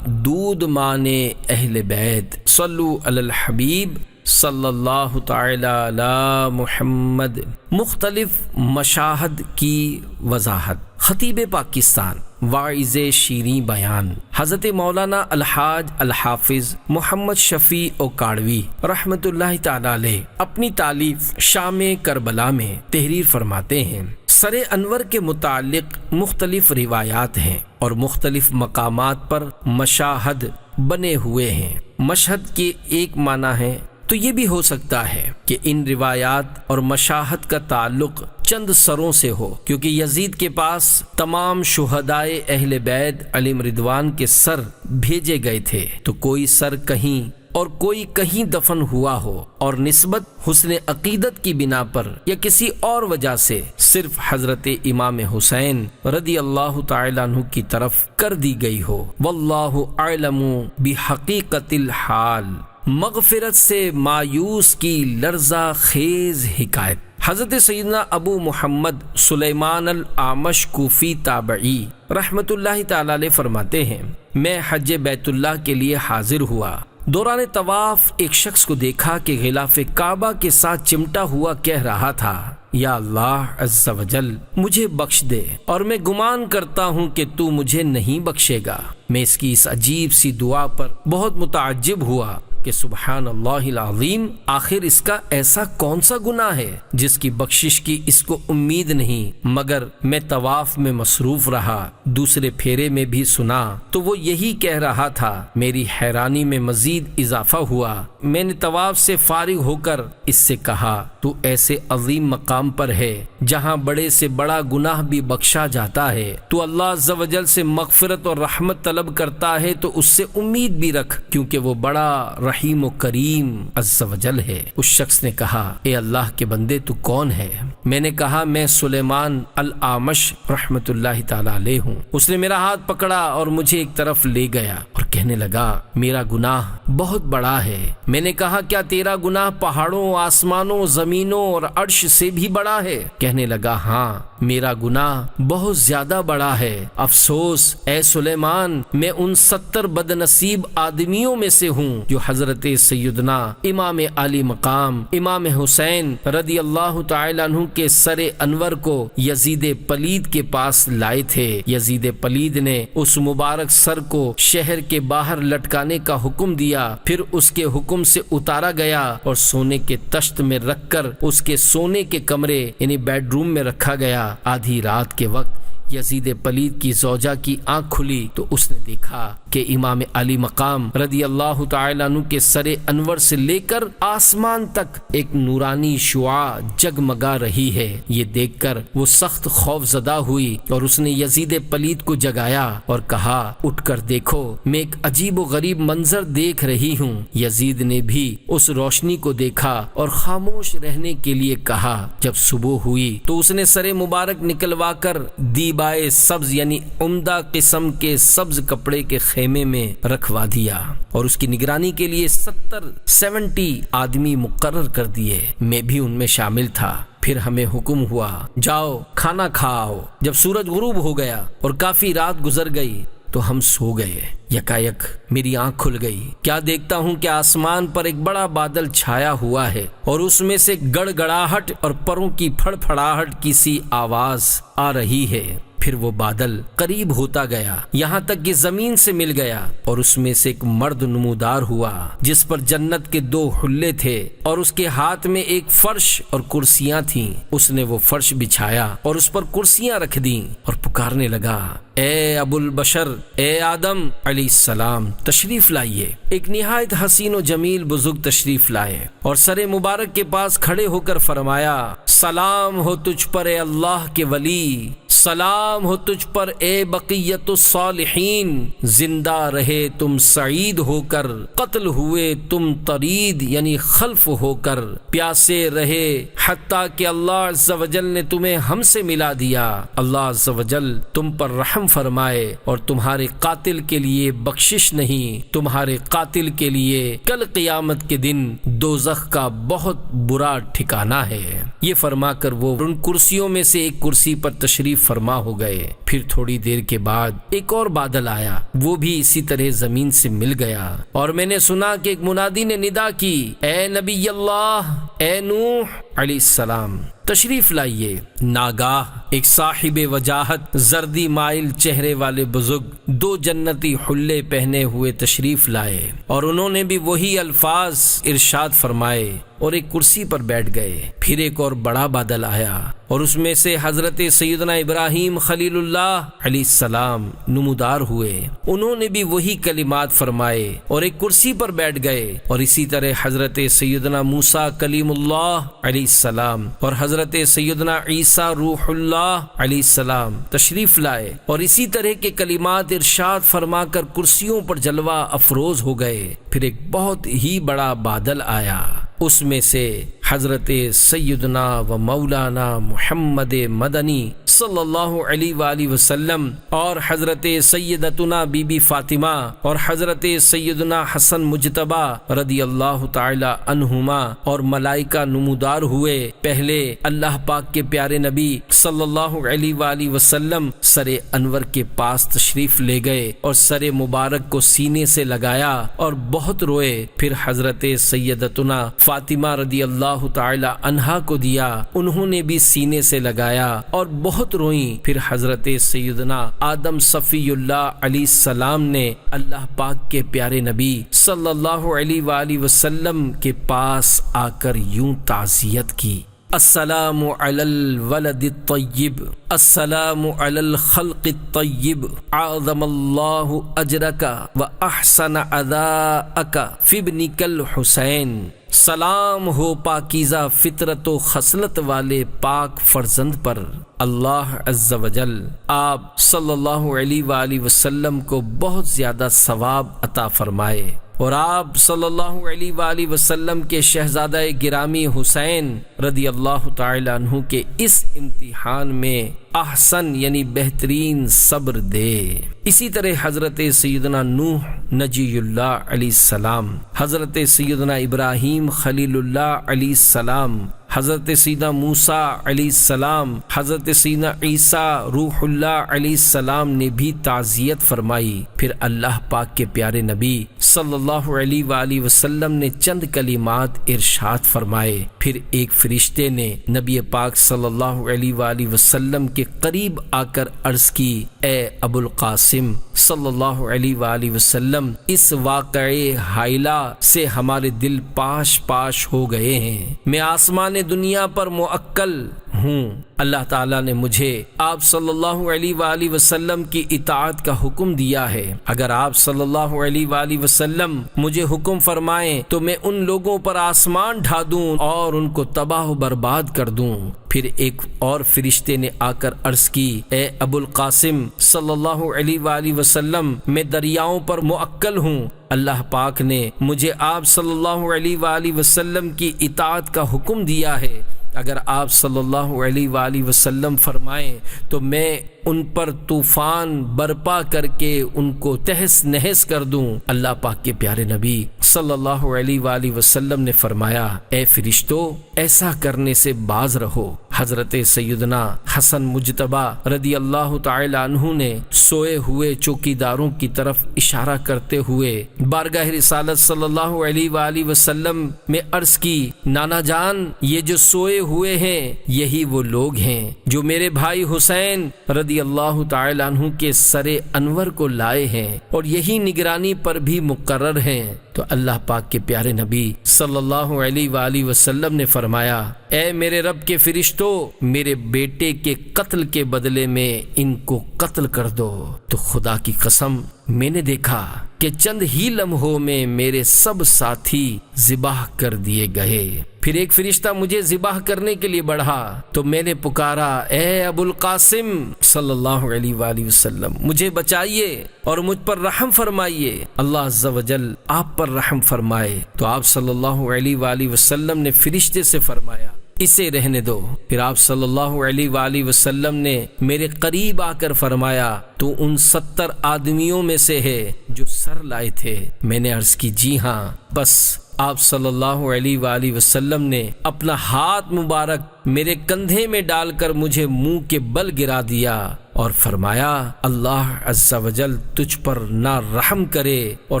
دودھ مانے اہل بیت، صلو علی الحبیب صلی اللہ تعالی علی محمد۔ مختلف مشاہد کی وضاحت۔ خطیب پاکستان واعظ شیریں بیان حضرت مولانا الحاج الحافظ محمد شفیع اوکاڑوی رحمۃ اللہ تعالی علیہ اپنی تالیف شام کربلا میں تحریر فرماتے ہیں، سر انور کے متعلق مختلف روایات ہیں اور مختلف مقامات پر مشاہد بنے ہوئے ہیں۔ مشہد کے ایک معنی ہے تو یہ بھی ہو سکتا ہے کہ ان روایات اور مشاہد کا تعلق چند سروں سے ہو، کیونکہ یزید کے پاس تمام شہدائے اہل بیت علیہم رضوان کے سر بھیجے گئے تھے، تو کوئی سر کہیں اور کوئی کہیں دفن ہوا ہو اور نسبت حسن عقیدت کی بنا پر یا کسی اور وجہ سے صرف حضرت امام حسین رضی اللہ تعالی عنہ کی طرف کر دی گئی ہو۔ واللہ اعلم بحقیقت الحال۔ مغفرت سے مایوس کی لرزہ خیز حکایت۔ حضرت سیدنا ابو محمد سلیمان الاعمش کوفی تابعی رحمت اللہ تعالی علیہ فرماتے ہیں، میں حج بیت اللہ کے لیے حاضر ہوا، دوران طواف ایک شخص کو دیکھا کہ غلاف کعبہ کے ساتھ چمٹا ہوا کہہ رہا تھا، یا اللہ عز وجل مجھے بخش دے، اور میں گمان کرتا ہوں کہ تو مجھے نہیں بخشے گا۔ میں اس کی اس عجیب سی دعا پر بہت متعجب ہوا کہ سبحان اللہ العظیم، آخر اس کا ایسا کون سا گناہ ہے جس کی بخشش کی اس کو امید نہیں، مگر میں طواف میں مصروف رہا، دوسرے پھیرے میں بھی سنا تو وہ یہی کہہ رہا تھا۔ میری حیرانی میں مزید اضافہ ہوا، میں نے طواف سے فارغ ہو کر اس سے کہا تو ایسے عظیم مقام پر ہے جہاں بڑے سے بڑا گناہ بھی بخشا جاتا ہے، تو اللہ عز و جل سے مغفرت اور رحمت طلب کرتا ہے تو اس سے امید بھی رکھ، کیونکہ وہ بڑا رحیم و کریم عز و جل ہے۔ اس شخص نے کہا، اے اللہ کے بندے تو کون ہے؟ میں نے کہا، میں سلیمان الاعمش رحمت اللہ تعالی علیہ ہوں۔ اس نے میرا ہاتھ پکڑا اور مجھے ایک طرف لے گیا اور کہنے لگا میرا گناہ بہت بڑا ہے۔ میں نے کہا کیا تیرا گناہ پہاڑوں، آسمانوں، زمینوں اور عرش سے بھی بڑا ہے؟ کہنے لگا ہاں میرا گناہ بہت زیادہ بڑا ہے۔ افسوس اے سلیمان، میں ان 70 بد نصیب آدمیوں میں سے ہوں جو حضرت سیدنا امام علی مقام امام حسین رضی اللہ تعالی عنہ کے سر انور کو یزید پلید کے پاس لائے تھے۔ یزید پلید نے اس مبارک سر کو شہر کے باہر لٹکانے کا حکم دیا، پھر اس کے حکم سے اتارا گیا اور سونے کے تشت میں رکھ کر اس کے سونے کے کمرے یعنی بیڈ روم میں رکھا گیا۔ آدھی رات کے وقت یزید پلید کی زوجہ کی آنکھ کھلی تو اس نے دیکھا کہ امام علی مقام رضی اللہ تعالی عنہ کے سر انور سے لے کر آسمان تک ایک نورانی شعاع جگمگا رہی ہے۔ یہ دیکھ کر وہ سخت خوف زدہ ہوئی اور اس نے یزید پلید کو جگایا اور کہا اٹھ کر دیکھو، میں ایک عجیب و غریب منظر دیکھ رہی ہوں۔ یزید نے بھی اس روشنی کو دیکھا اور خاموش رہنے کے لیے کہا۔ جب صبح ہوئی تو اس نے سر مبارک نکلوا کر دیبائے سبز یعنی عمدہ قسم کے سبز کپڑے کے خیمے میں رکھوا دیا اور اس کی نگرانی کے لیے 70 آدمی مقرر کر دیے۔ میں بھی ان میں شامل تھا۔ پھر ہمیں حکم ہوا جاؤ کھانا کھاؤ۔ جب سورج غروب ہو گیا اور کافی رات گزر گئی تو ہم سو گئے۔ یکایک میری آنکھ کھل گئی، کیا دیکھتا ہوں کہ آسمان پر ایک بڑا بادل چھایا ہوا ہے اور اس میں سے گڑ گڑاہٹ اور پروں کی پھڑ پھڑاہٹ کی سی آواز آ رہی ہے۔ پھر وہ بادل قریب ہوتا گیا یہاں تک کہ زمین سے مل گیا اور اس میں سے ایک مرد نمودار ہوا جس پر جنت کے 2 حلے تھے اور اس کے ہاتھ میں ایک فرش اور کرسیاں تھیں۔ اس نے وہ فرش بچھایا اور اس پر کرسیاں رکھ دیں اور پکارنے لگا اے ابو البشر، اے آدم علیہ السلام تشریف لائیے۔ ایک نہایت حسین و جمیل بزرگ تشریف لائے اور سر مبارک کے پاس کھڑے ہو کر فرمایا سلام ہو تجھ پر اے اللہ کے ولی، سلام ہو تجھ پر اے بقیت الصالحین، زندہ رہے تم سعید ہو کر، قتل ہوئے تم طرید یعنی خلف ہو کر، پیاسے رہے حتیٰ کہ اللہ عز و جل نے تمہیں ہم سے ملا دیا۔ اللہ عز و جل تم پر رحم فرمائے اور تمہارے قاتل کے لیے بخشش نہیں، تمہارے قاتل کے لیے کل قیامت کے دن دوزخ کا بہت برا ٹھکانہ ہے۔ یہ فرما کر وہ ان کرسیوں میں سے ایک کرسی پر تشریف فرما ہو گئے۔ پھر تھوڑی دیر کے بعد ایک اور بادل آیا، وہ بھی اسی طرح زمین سے مل گیا اور میں نے سنا کہ ایک منادی نے ندا کی اے نبی اللہ، اے نوح علیہ السلام تشریف لائیے۔ ناگاہ ایک صاحب وجاہت زردی مائل چہرے والے بزرگ 2 جنتی حلے پہنے ہوئے تشریف لائے اور انہوں نے بھی وہی الفاظ ارشاد فرمائے اور ایک کرسی پر بیٹھ گئے۔ پھر ایک اور بڑا بادل آیا اور اس میں سے حضرت سیدنا ابراہیم خلیل اللہ علیہ السلام نمودار ہوئے۔ انہوں نے بھی وہی کلمات فرمائے اور ایک کرسی پر بیٹھ گئے اور اسی طرح حضرت سیدنا موسیٰ کلیم اللہ علیہ السلام اور حضرت سیدنا عیسیٰ روح اللہ علیہ السلام تشریف لائے اور اسی طرح کے کلمات ارشاد فرما کر کرسیوں پر جلوہ افروز ہو گئے۔ پھر ایک بہت ہی بڑا بادل آیا، اس میں سے حضرت سیدنا و مولانا محمد مدنی صلی اللہ علیہ وآلہ وسلم اور حضرت سیدتنا بی بی فاطمہ اور حضرت سیدنا حسن مجتبی رضی اللہ تعالی عنہما اور ملائکہ نمودار ہوئے۔ پہلے اللہ پاک کے پیارے نبی صلی اللہ علیہ وآلہ وسلم سر انور کے پاس تشریف لے گئے اور سر مبارک کو سینے سے لگایا اور بہت روئے۔ پھر حضرت سیدتنا فاطمہ رضی اللہ تعالی عنہا کو دیا، انہوں نے بھی سینے سے لگایا اور بہت روئیں۔ پھر حضرت سیدنا آدم صفی اللہ علیہ السلام نے اللہ پاک کے پیارے نبی صلی اللہ علیہ وآلہ وسلم کے پاس آ کر یوں تعزیت کی السلام علی الولد الطیب، السلام علی الخلق الطیب، اعظم اللہ اجرک و احسن عزاءک فی ابنک الحسین۔ سلام ہو پاکیزہ فطرت و خصلت والے پاک فرزند پر، اللہ عز و جل آپ صلی اللہ علیہ وآلہ وسلم کو بہت زیادہ ثواب عطا فرمائے۔ اور آپ صلی اللہ علیہ وآلہ وسلم کے شہزادہ گرامی حسین رضی اللہ تعالی عنہ کے اس امتحان میں احسن یعنی بہترین صبر دے۔ اسی طرح حضرت سیدنا نوح نجی اللہ علیہ السلام، حضرت سیدنا ابراہیم خلیل اللہ علیہ السلام، حضرت سیدنا موسیٰ علیہ السلام، حضرت سیدنا عیسیٰ روح اللہ علیہ السلام نے بھی تعزیت فرمائی۔ پھر اللہ پاک کے پیارے نبی صلی اللہ علیہ وآلہ وسلم نے چند کلمات ارشاد فرمائے۔ پھر ایک فرشتے نے نبی پاک صلی اللہ علیہ وآلہ وسلم کے قریب آ کر عرض کی، اے ابو القاسم صلی اللہ علیہ وآلہ وسلم، اس واقعے ہائلہ سے ہمارے دل پاش پاش ہو گئے ہیں۔ میں آسمان دنیا پر موکل ہوں۔ اللہ تعالیٰ نے مجھے آپ صلی اللہ علیہ وآلہ وسلم کی اطاعت کا حکم دیا ہے۔ اگر آپ صلی اللہ علیہ وآلہ وسلم مجھے حکم فرمائیں تو میں ان لوگوں پر آسمان ڈھا دوں اور ان کو تباہ و برباد کر دوں۔ پھر ایک اور فرشتے نے آ کر عرض کی، اے ابو القاسم صلی اللہ علیہ وآلہ وسلم، میں دریاؤں پر موکل ہوں۔ اللہ پاک نے مجھے آپ صلی اللہ علیہ وآلہ وسلم کی اطاعت کا حکم دیا ہے۔ اگر آپ صلی اللہ علیہ وآلہ وسلم فرمائیں تو میں ان پر طوفان برپا کر کے ان کو تہس نہس کر دوں۔ اللہ پاک کے پیارے نبی صلی اللہ علیہ وآلہ وسلم نے فرمایا، اے فرشتو، ایسا کرنے سے باز رہو۔ حضرت سیدنا حسن مجتبی رضی اللہ تعالی عنہ نے سوئے ہوئے چوکیداروں کی طرف اشارہ کرتے ہوئے بارگاہ رسالت صلی اللہ علیہ وآلہ وسلم میں عرض کی، نانا جان، یہ جو سوئے ہوئے ہیں یہی وہ لوگ ہیں جو میرے بھائی حسین رضی اللہ تعالی عنہ کے سر انور کو لائے ہیں اور یہی نگرانی پر بھی مقرر ہیں۔ تو اللہ پاک کے پیارے نبی صلی اللہ علیہ وآلہ وسلم نے فرمایا، اے میرے رب کے فرشتوں، میرے بیٹے کے قتل کے بدلے میں ان کو قتل کر دو۔ تو خدا کی قسم، میں نے دیکھا کہ چند ہی لمحوں میں میرے سب ساتھی ذبح کر دیے گئے۔ پھر ایک فرشتہ مجھے ذبح کرنے کے لیے بڑھا تو میں نے پکارا، اے ابو القاسم صلی اللہ علیہ وآلہ وسلم، مجھے بچائیے اور مجھ پر رحم فرمائیے، اللہ عز و جل آپ پر رحم فرمائے۔ تو آپ صلی اللہ علیہ وآلہ وسلم نے فرشتے سے فرمایا، اسے رہنے دو۔ پھر آپ صلی اللہ علیہ وآلہ وسلم نے میرے قریب آ کر فرمایا، تو ان 70 آدمیوں میں سے ہے جو سر لائے تھے؟ میں نے عرض کی، جی ہاں۔ بس آپ صلی اللہ علیہ وآلہ وسلم نے اپنا ہاتھ مبارک میرے کندھے میں ڈال کر مجھے منہ کے بل گرا دیا اور فرمایا، اللہ عز و جل تجھ پر نہ رحم کرے اور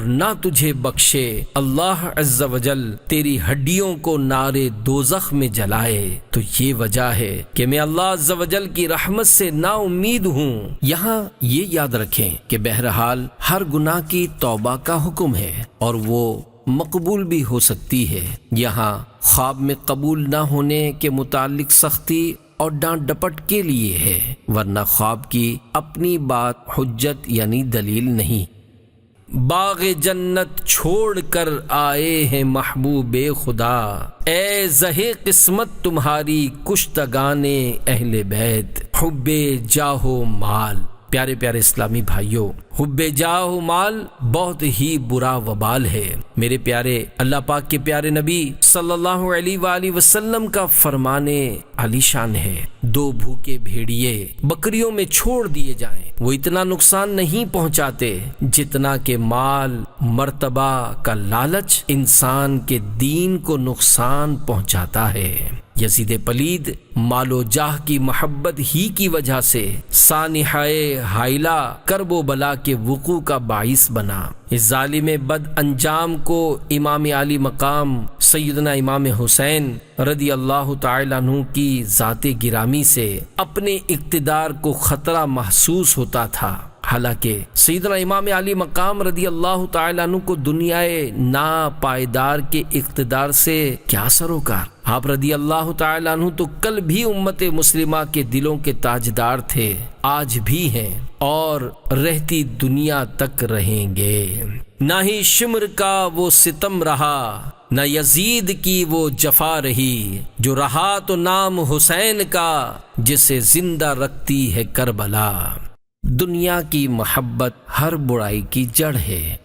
نہ تجھے بخشے، اللہ عز و جل تیری ہڈیوں کو نارے دوزخ میں جلائے۔ تو یہ وجہ ہے کہ میں اللہ عز و جل کی رحمت سے نا امید ہوں۔ یہاں یہ یاد رکھیں کہ بہرحال ہر گناہ کی توبہ کا حکم ہے اور وہ مقبول بھی ہو سکتی ہے۔ یہاں خواب میں قبول نہ ہونے کے متعلق سختی اور ڈانٹ ڈپٹ کے لیے ہے، ورنہ خواب کی اپنی بات حجت یعنی دلیل نہیں۔ باغ جنت چھوڑ کر آئے ہیں محبوب خدا، اے زہے قسمت تمہاری کشتگان اہل بیت، حب جاہ و مال۔ پیارے پیارے اسلامی بھائیوں، حب جاہ و مال بہت ہی برا وبال ہے۔ میرے پیارے اللہ پاک کے پیارے نبی صلی اللہ علیہ وآلہ وسلم کا فرمان علی شان ہے، 2 بھوکے بھیڑیے بکریوں میں چھوڑ دیے جائیں، وہ اتنا نقصان نہیں پہنچاتے جتنا کہ مال مرتبہ کا لالچ انسان کے دین کو نقصان پہنچاتا ہے۔ یزید پلید مال و جاہ کی محبت ہی کی وجہ سے سانحۂ ہائلہ کرب و بلا کے وقوع کا باعث بنا۔ اس ظالم بد انجام کو امام علی مقام سیدنا امام حسین رضی اللہ تعالی عنہ کی ذات گرامی سے اپنے اقتدار کو خطرہ محسوس ہوتا تھا۔ حالانکہ سیدنا امام علی مقام رضی اللہ تعالی عنہ کو دنیائے ناپائیدار کے اقتدار سے کیا سروکار۔ آپ رضی اللہ تعالی عنہ تو کل بھی امت مسلمہ کے دلوں کے تاجدار تھے، آج بھی ہیں اور رہتی دنیا تک رہیں گے۔ نہ ہی شمر کا وہ ستم رہا، نہ یزید کی وہ جفا رہی، جو رہا تو نام حسین کا، جسے زندہ رکھتی ہے کربلا۔ دنیا کی محبت ہر برائی کی جڑ ہے۔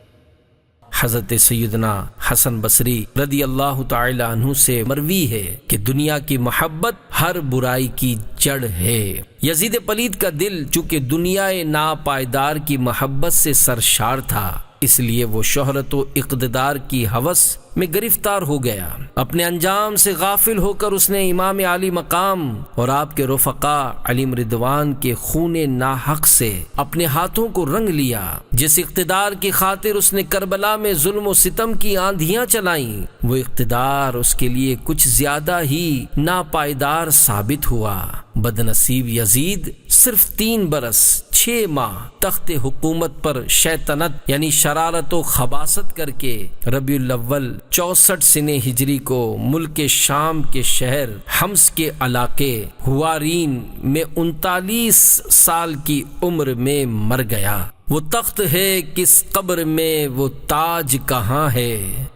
حضرت سیدنا حسن بصری رضی اللہ تعالی عنہ سے مروی ہے کہ دنیا کی محبت ہر برائی کی جڑ ہے۔ یزید پلید کا دل چونکہ دنیا ناپائیدار کی محبت سے سرشار تھا، اس لیے وہ شہرت و اقتدار کی ہوس میں گرفتار ہو گیا۔ اپنے انجام سے غافل ہو کر اس نے امام عالی مقام اور آپ کے رفقا علیم رضوان کے خون ناحق سے اپنے ہاتھوں کو رنگ لیا۔ جس اقتدار کی خاطر اس نے کربلا میں ظلم و ستم کی آندھیاں چلائیں، وہ اقتدار اس کے لیے کچھ زیادہ ہی ناپائیدار ثابت ہوا۔ بدنصیب یزید صرف 3 برس 6 ماہ تخت حکومت پر شیطنت یعنی شرارت و خباثت کر کے ربیع الاول 64 سنہ ہجری کو ملک شام کے شہر حمص کے علاقے ہوارین میں 39 سال کی عمر میں مر گیا۔ وہ تخت ہے کس قبر میں، وہ تاج کہاں ہے،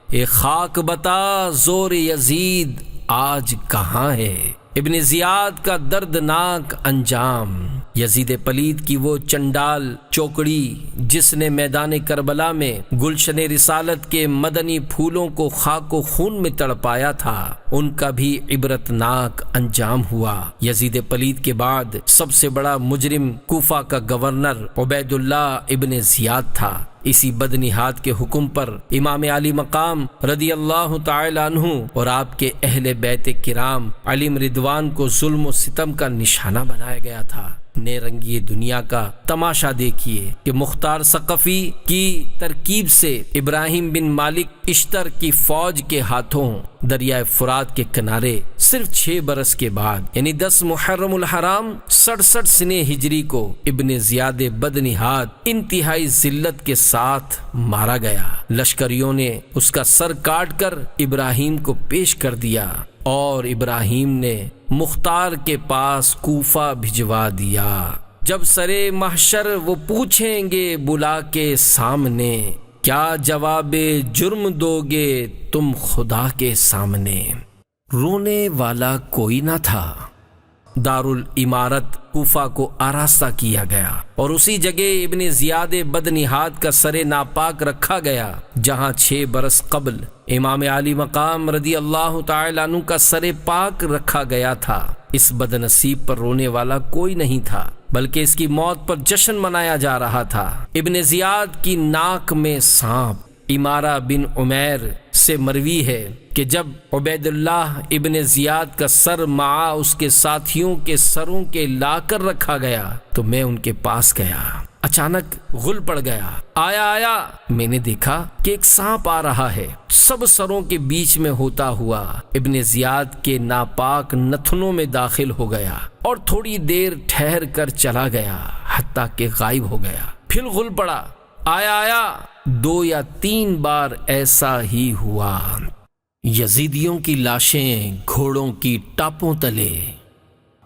اے خاک بتا زور یزید آج کہاں ہے۔ ابن زیاد کا دردناک انجام۔ یزید پلید کی وہ چنڈال چوکڑی جس نے میدان کربلا میں گلشن رسالت کے مدنی پھولوں کو خاک و خون میں تڑپایا تھا، ان کا بھی عبرتناک انجام ہوا۔ یزید پلید کے بعد سب سے بڑا مجرم کوفہ کا گورنر عبید اللہ ابن زیاد تھا۔ اسی بدنہاد کے حکم پر امام علی مقام رضی اللہ تعالی عنہ اور آپ کے اہل بیت کرام علیم رضوان کو ظلم و ستم کا نشانہ بنایا گیا تھا۔ نیرنگی دنیا کا تماشا دیکھیے کہ مختار ثقفی کی ترکیب سے ابراہیم بن مالک اشتر کی فوج کے ہاتھوں دریائے فرات کے کنارے صرف 6 برس کے بعد یعنی 10 محرم الحرام 67 سنہ ہجری کو ابن زیاد بدنہاد انتہائی ذلت کے ساتھ مارا گیا۔ لشکریوں نے اس کا سر کاٹ کر ابراہیم کو پیش کر دیا اور ابراہیم نے مختار کے پاس کوفہ بھجوا دیا۔ جب سرے محشر وہ پوچھیں گے بلا کے سامنے، کیا جواب جرم دو گے تم خدا کے سامنے۔ رونے والا کوئی نہ تھا۔ دارالامارت کوفہ کو آراستہ کیا گیا اور اسی جگہ ابن زیاد بدنہاد کا سر ناپاک رکھا گیا جہاں 6 برس قبل امام علی مقام رضی اللہ تعالی عنہ کا سر پاک رکھا گیا تھا۔ اس بدنصیب پر رونے والا کوئی نہیں تھا بلکہ اس کی موت پر جشن منایا جا رہا تھا۔ ابن زیاد کی ناک میں سانپ۔ امارہ بن عمیر سے مروی ہے کہ جب عبید اللہ ابن زیاد کا سر مع اس کے ساتھیوں کے سروں کے لا کر رکھا گیا تو میں ان کے پاس گیا۔ اچانک غل پڑ گیا۔ آیا میں نے دیکھا کہ ایک سانپ آ رہا ہے، سب سروں کے بیچ میں ہوتا ہوا ابن زیاد کے ناپاک نتنوں میں داخل ہو گیا اور تھوڑی دیر ٹھہر کر چلا گیا حتیٰ کہ غائب ہو گیا۔ پھر غل پڑا۔ آیا 2 یا 3 بار ایسا ہی ہوا۔ یزیدیوں کی لاشیں گھوڑوں کی ٹاپوں تلے۔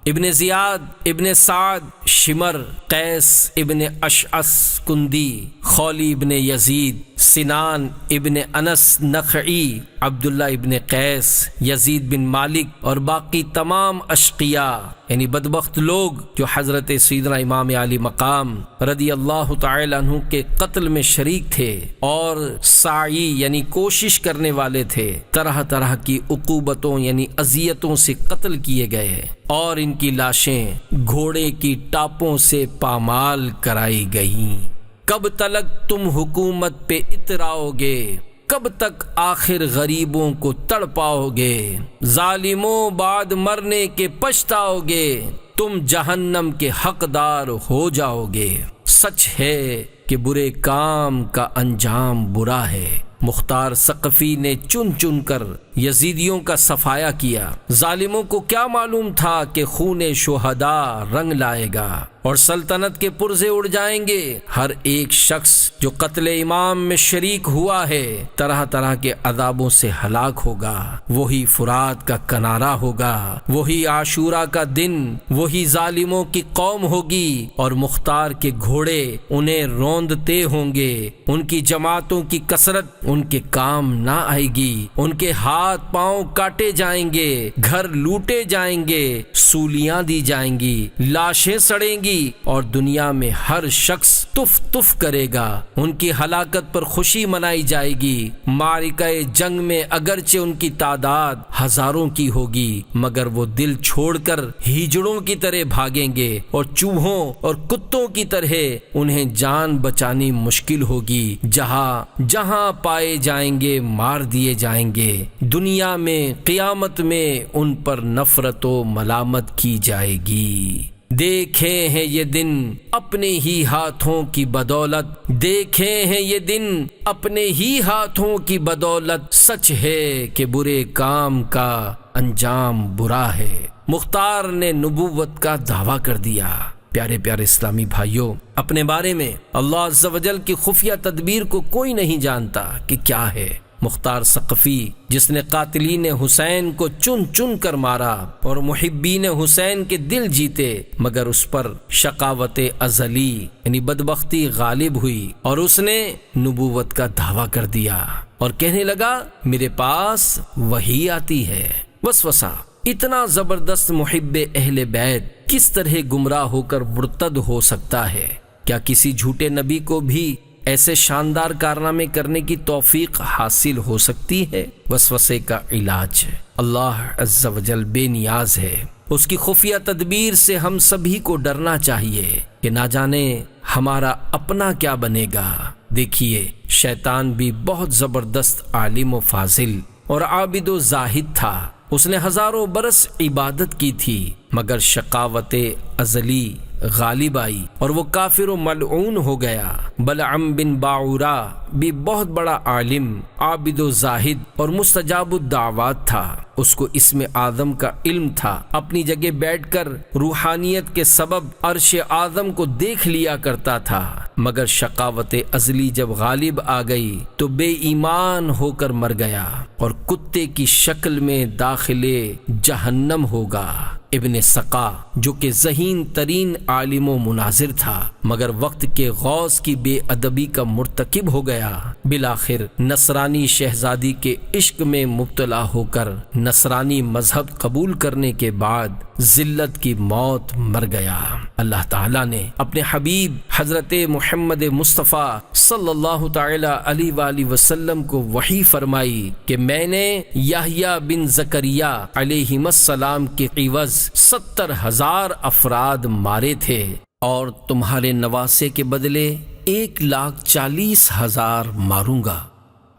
ابن زیاد ابن سعد شمر، قیس ابن اشعث کندی، خولی ابن یزید، سنان ابن انس نخعی، عبداللہ ابن قیس، یزید بن مالک اور باقی تمام اشقیاء یعنی بدبخت لوگ جو حضرت سیدنا امام علی مقام رضی اللہ تعالی عنہ کے قتل میں شریک تھے اور سعی یعنی کوشش کرنے والے تھے، طرح طرح کی عقوبتوں یعنی اذیتوں سے قتل کیے گئے اور ان کی لاشیں گھوڑے کی ٹاپوں سے پامال کرائی گئیں۔ کب تلک تم حکومت پہ اتراؤ گے، کب تک آخر غریبوں کو تڑپاؤ گے، ظالموں بعد مرنے کے پچھتاؤ گے، تم جہنم کے حقدار ہو جاؤ گے۔ سچ ہے کہ برے کام کا انجام برا ہے۔ مختار ثقفی نے چن چن کر یزیدیوں کا صفایا کیا۔ ظالموں کو کیا معلوم تھا کہ خون شہداء رنگ لائے گا اور سلطنت کے پرزے اڑ جائیں گے۔ ہر ایک شخص جو قتل امام میں شریک ہوا ہے طرح طرح کے عذابوں سے ہلاک ہوگا۔ وہی فرات کا کنارہ ہوگا، وہی عاشورہ کا دن، وہی ظالموں کی قوم ہوگی اور مختار کے گھوڑے انہیں روندتے ہوں گے۔ ان کی جماعتوں کی کثرت ان کے کام نہ آئے گی، ان کے ہاتھ ہاتھ پاؤں کاٹے جائیں گے، گھر لوٹے جائیں گے، سولیاں دی جائیں گی، لاشیں سڑیں گی اور دنیا میں ہر شخص تف تف کرے گا۔ ان کی ہلاکت پر خوشی منائی جائے گی۔ معرکہ جنگ میں اگرچہ ان کی تعداد ہزاروں کی ہوگی مگر وہ دل چھوڑ کر ہیجڑوں کی طرح بھاگیں گے اور چوہوں اور کتوں کی طرح انہیں جان بچانی مشکل ہوگی۔ جہاں جہاں پائے جائیں گے مار دیے جائیں گے۔ دنیا میں قیامت میں ان پر نفرت و ملامت کی جائے گی۔ دیکھے ہیں یہ دن اپنے ہی ہاتھوں کی بدولت، دیکھے ہیں یہ دن اپنے ہی ہاتھوں کی بدولت، سچ ہے کہ برے کام کا انجام برا ہے۔ مختار نے نبوت کا دعویٰ کر دیا۔ پیارے پیارے اسلامی بھائیوں، اپنے بارے میں اللہ عز و جل کی خفیہ تدبیر کو کوئی نہیں جانتا کہ کیا ہے۔ مختار ثقفی جس نے قاتلین حسین کو چن چن کر مارا اور محبین حسین کے دل جیتے، مگر اس پر شقاوت ازلی یعنی بدبختی غالب ہوئی اور اس نے نبوت کا دعویٰ کر دیا اور کہنے لگا میرے پاس وحی آتی ہے۔ وسوسہ، اتنا زبردست محب اہل بیت کس طرح گمراہ ہو کر مرتد ہو سکتا ہے؟ کیا کسی جھوٹے نبی کو بھی ایسے شاندار کارنامے کرنے کی توفیق حاصل ہو سکتی ہے؟ وسوسے کا علاج اللہ عز و جل بے نیاز ہے۔ اس کی خفیہ تدبیر سے ہم سبھی کو ڈرنا چاہیے کہ نہ جانے ہمارا اپنا کیا بنے گا۔ دیکھیے، شیطان بھی بہت زبردست عالم و فاضل اور عابد و زاہد تھا۔ اس نے ہزاروں برس عبادت کی تھی مگر شقاوت ازلی غالب آئی اور وہ کافر و ملعون ہو گیا۔ بلعم بن باعورا بھی بہت بڑا عالم، عابد و زاہد اور مستجاب الدعوات تھا۔ اس کو اسم اعظم کا علم تھا، اپنی جگہ بیٹھ کر روحانیت کے سبب عرش اعظم کو دیکھ لیا کرتا تھا، مگر شقاوت ازلی جب غالب آ گئی تو بے ایمان ہو کر مر گیا اور کتے کی شکل میں داخل جہنم ہوگا۔ ابن سقا جو کہ ذہین ترین عالم و مناظر تھا مگر وقت کے غوث کی بے ادبی کا مرتکب ہو گیا، بالآخر نصرانی شہزادی کے عشق میں مبتلا ہو کر نصرانی مذہب قبول کرنے کے بعد ذلت کی موت مر گیا۔ اللہ تعالیٰ نے اپنے حبیب حضرت محمد مصطفیٰ صلی اللہ تعالی علیہ وآلہ وسلم کو وحی فرمائی کہ میں نے یحییٰ بن زکریا علیہ السلام کے عوض 70,000 افراد مارے تھے اور تمہارے نواسے کے بدلے 1,40,000 ماروں گا۔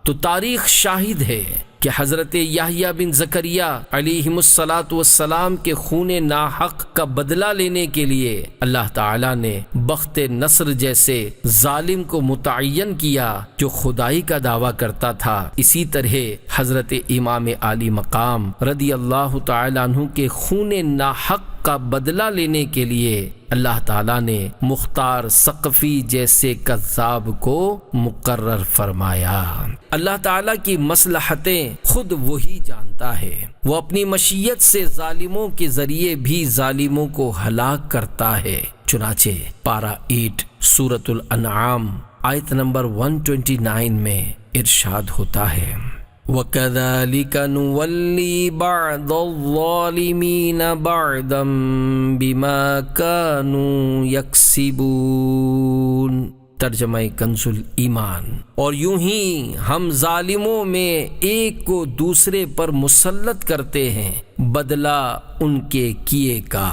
تو تاریخ شاہد ہے کہ حضرت یحییٰ بن زکریا علیہ السلام کے خون ناحق کا بدلہ لینے کے لیے اللہ تعالیٰ نے بخت نصر جیسے ظالم کو متعین کیا جو خدائی کا دعویٰ کرتا تھا۔ اسی طرح حضرت امام عالی مقام رضی اللہ تعالیٰ عنہ کے خون ناحق کا بدلہ لینے کے لیے اللہ تعالیٰ نے مختار ثقفی جیسے کذاب کو مقرر فرمایا۔ اللہ تعالیٰ کی مصلحتیں خود وہی جانتا ہے، وہ اپنی مشیت سے ظالموں کے ذریعے بھی ظالموں کو ہلاک کرتا ہے۔ چنانچہ پارہ 8 سورۃ الانعام آیت نمبر 129 میں ارشاد ہوتا ہے وَكَذَلِكَ نُوَلِّي بَعْضَ الظَّالِمِينَ بَعْضًا بِمَا كَانُوا يَكْسِبُونَ۔ ترجمہ کنز الایمان۔ اور یوں ہی ہم ظالموں میں ایک کو دوسرے پر مسلط کرتے ہیں بدلہ ان کے کیے کا۔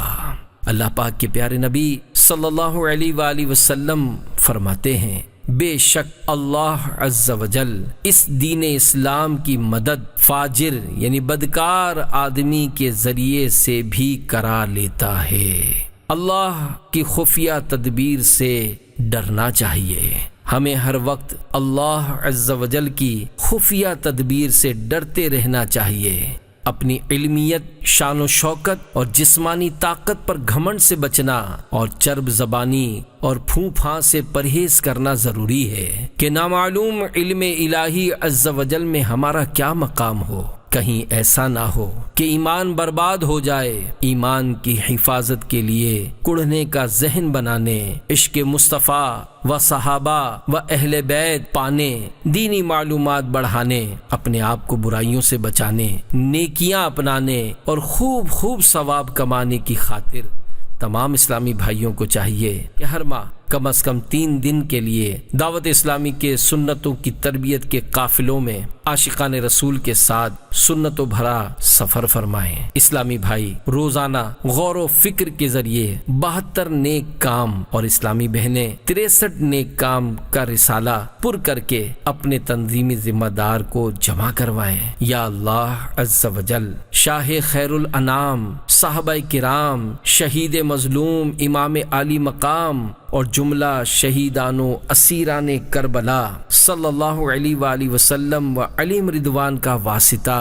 اللہ پاک کے پیارے نبی صلی اللہ علیہ وآلہ وسلم فرماتے ہیں بے شک اللہ عز و جل اس دین اسلام کی مدد فاجر یعنی بدکار آدمی کے ذریعے سے بھی کرا لیتا ہے۔ اللہ کی خفیہ تدبیر سے ڈرنا چاہیے۔ ہمیں ہر وقت اللہ عز و جل کی خفیہ تدبیر سے ڈرتے رہنا چاہیے۔ اپنی علمیت، شان و شوکت اور جسمانی طاقت پر گھمنڈ سے بچنا اور چرب زبانی اور پھوں پھاں سے پرہیز کرنا ضروری ہے کہ نامعلوم علم الہی عز و جل میں ہمارا کیا مقام ہو، کہیں ایسا نہ ہو کہ ایمان برباد ہو جائے۔ ایمان کی حفاظت کے لیے کڑھنے کا ذہن بنانے، عشق مصطفیٰ و صحابہ و اہل بیت پانے، دینی معلومات بڑھانے، اپنے آپ کو برائیوں سے بچانے، نیکیاں اپنانے اور خوب خوب ثواب کمانے کی خاطر تمام اسلامی بھائیوں کو چاہیے کہ ہر ماہ کم از کم 3 دن کے لیے دعوت اسلامی کے سنتوں کی تربیت کے قافلوں میں عاشقان رسول کے ساتھ سنتوں بھرا سفر فرمائیں۔ اسلامی بھائی روزانہ غور و فکر کے ذریعے 72 نیک کام اور اسلامی بہنیں 63 نیک کام کا رسالہ پر کر کے اپنے تنظیمی ذمہ دار کو جمع کروائیں۔ یا اللہ عز و جل شاہ خیر الانام، صحابہ کرام، شہید مظلوم، امام عالی مقام اور جملہ شہیدان و اسیران کربلا صلی اللہ علیہ وآلہ وسلم و علیم رضوان کا واسطہ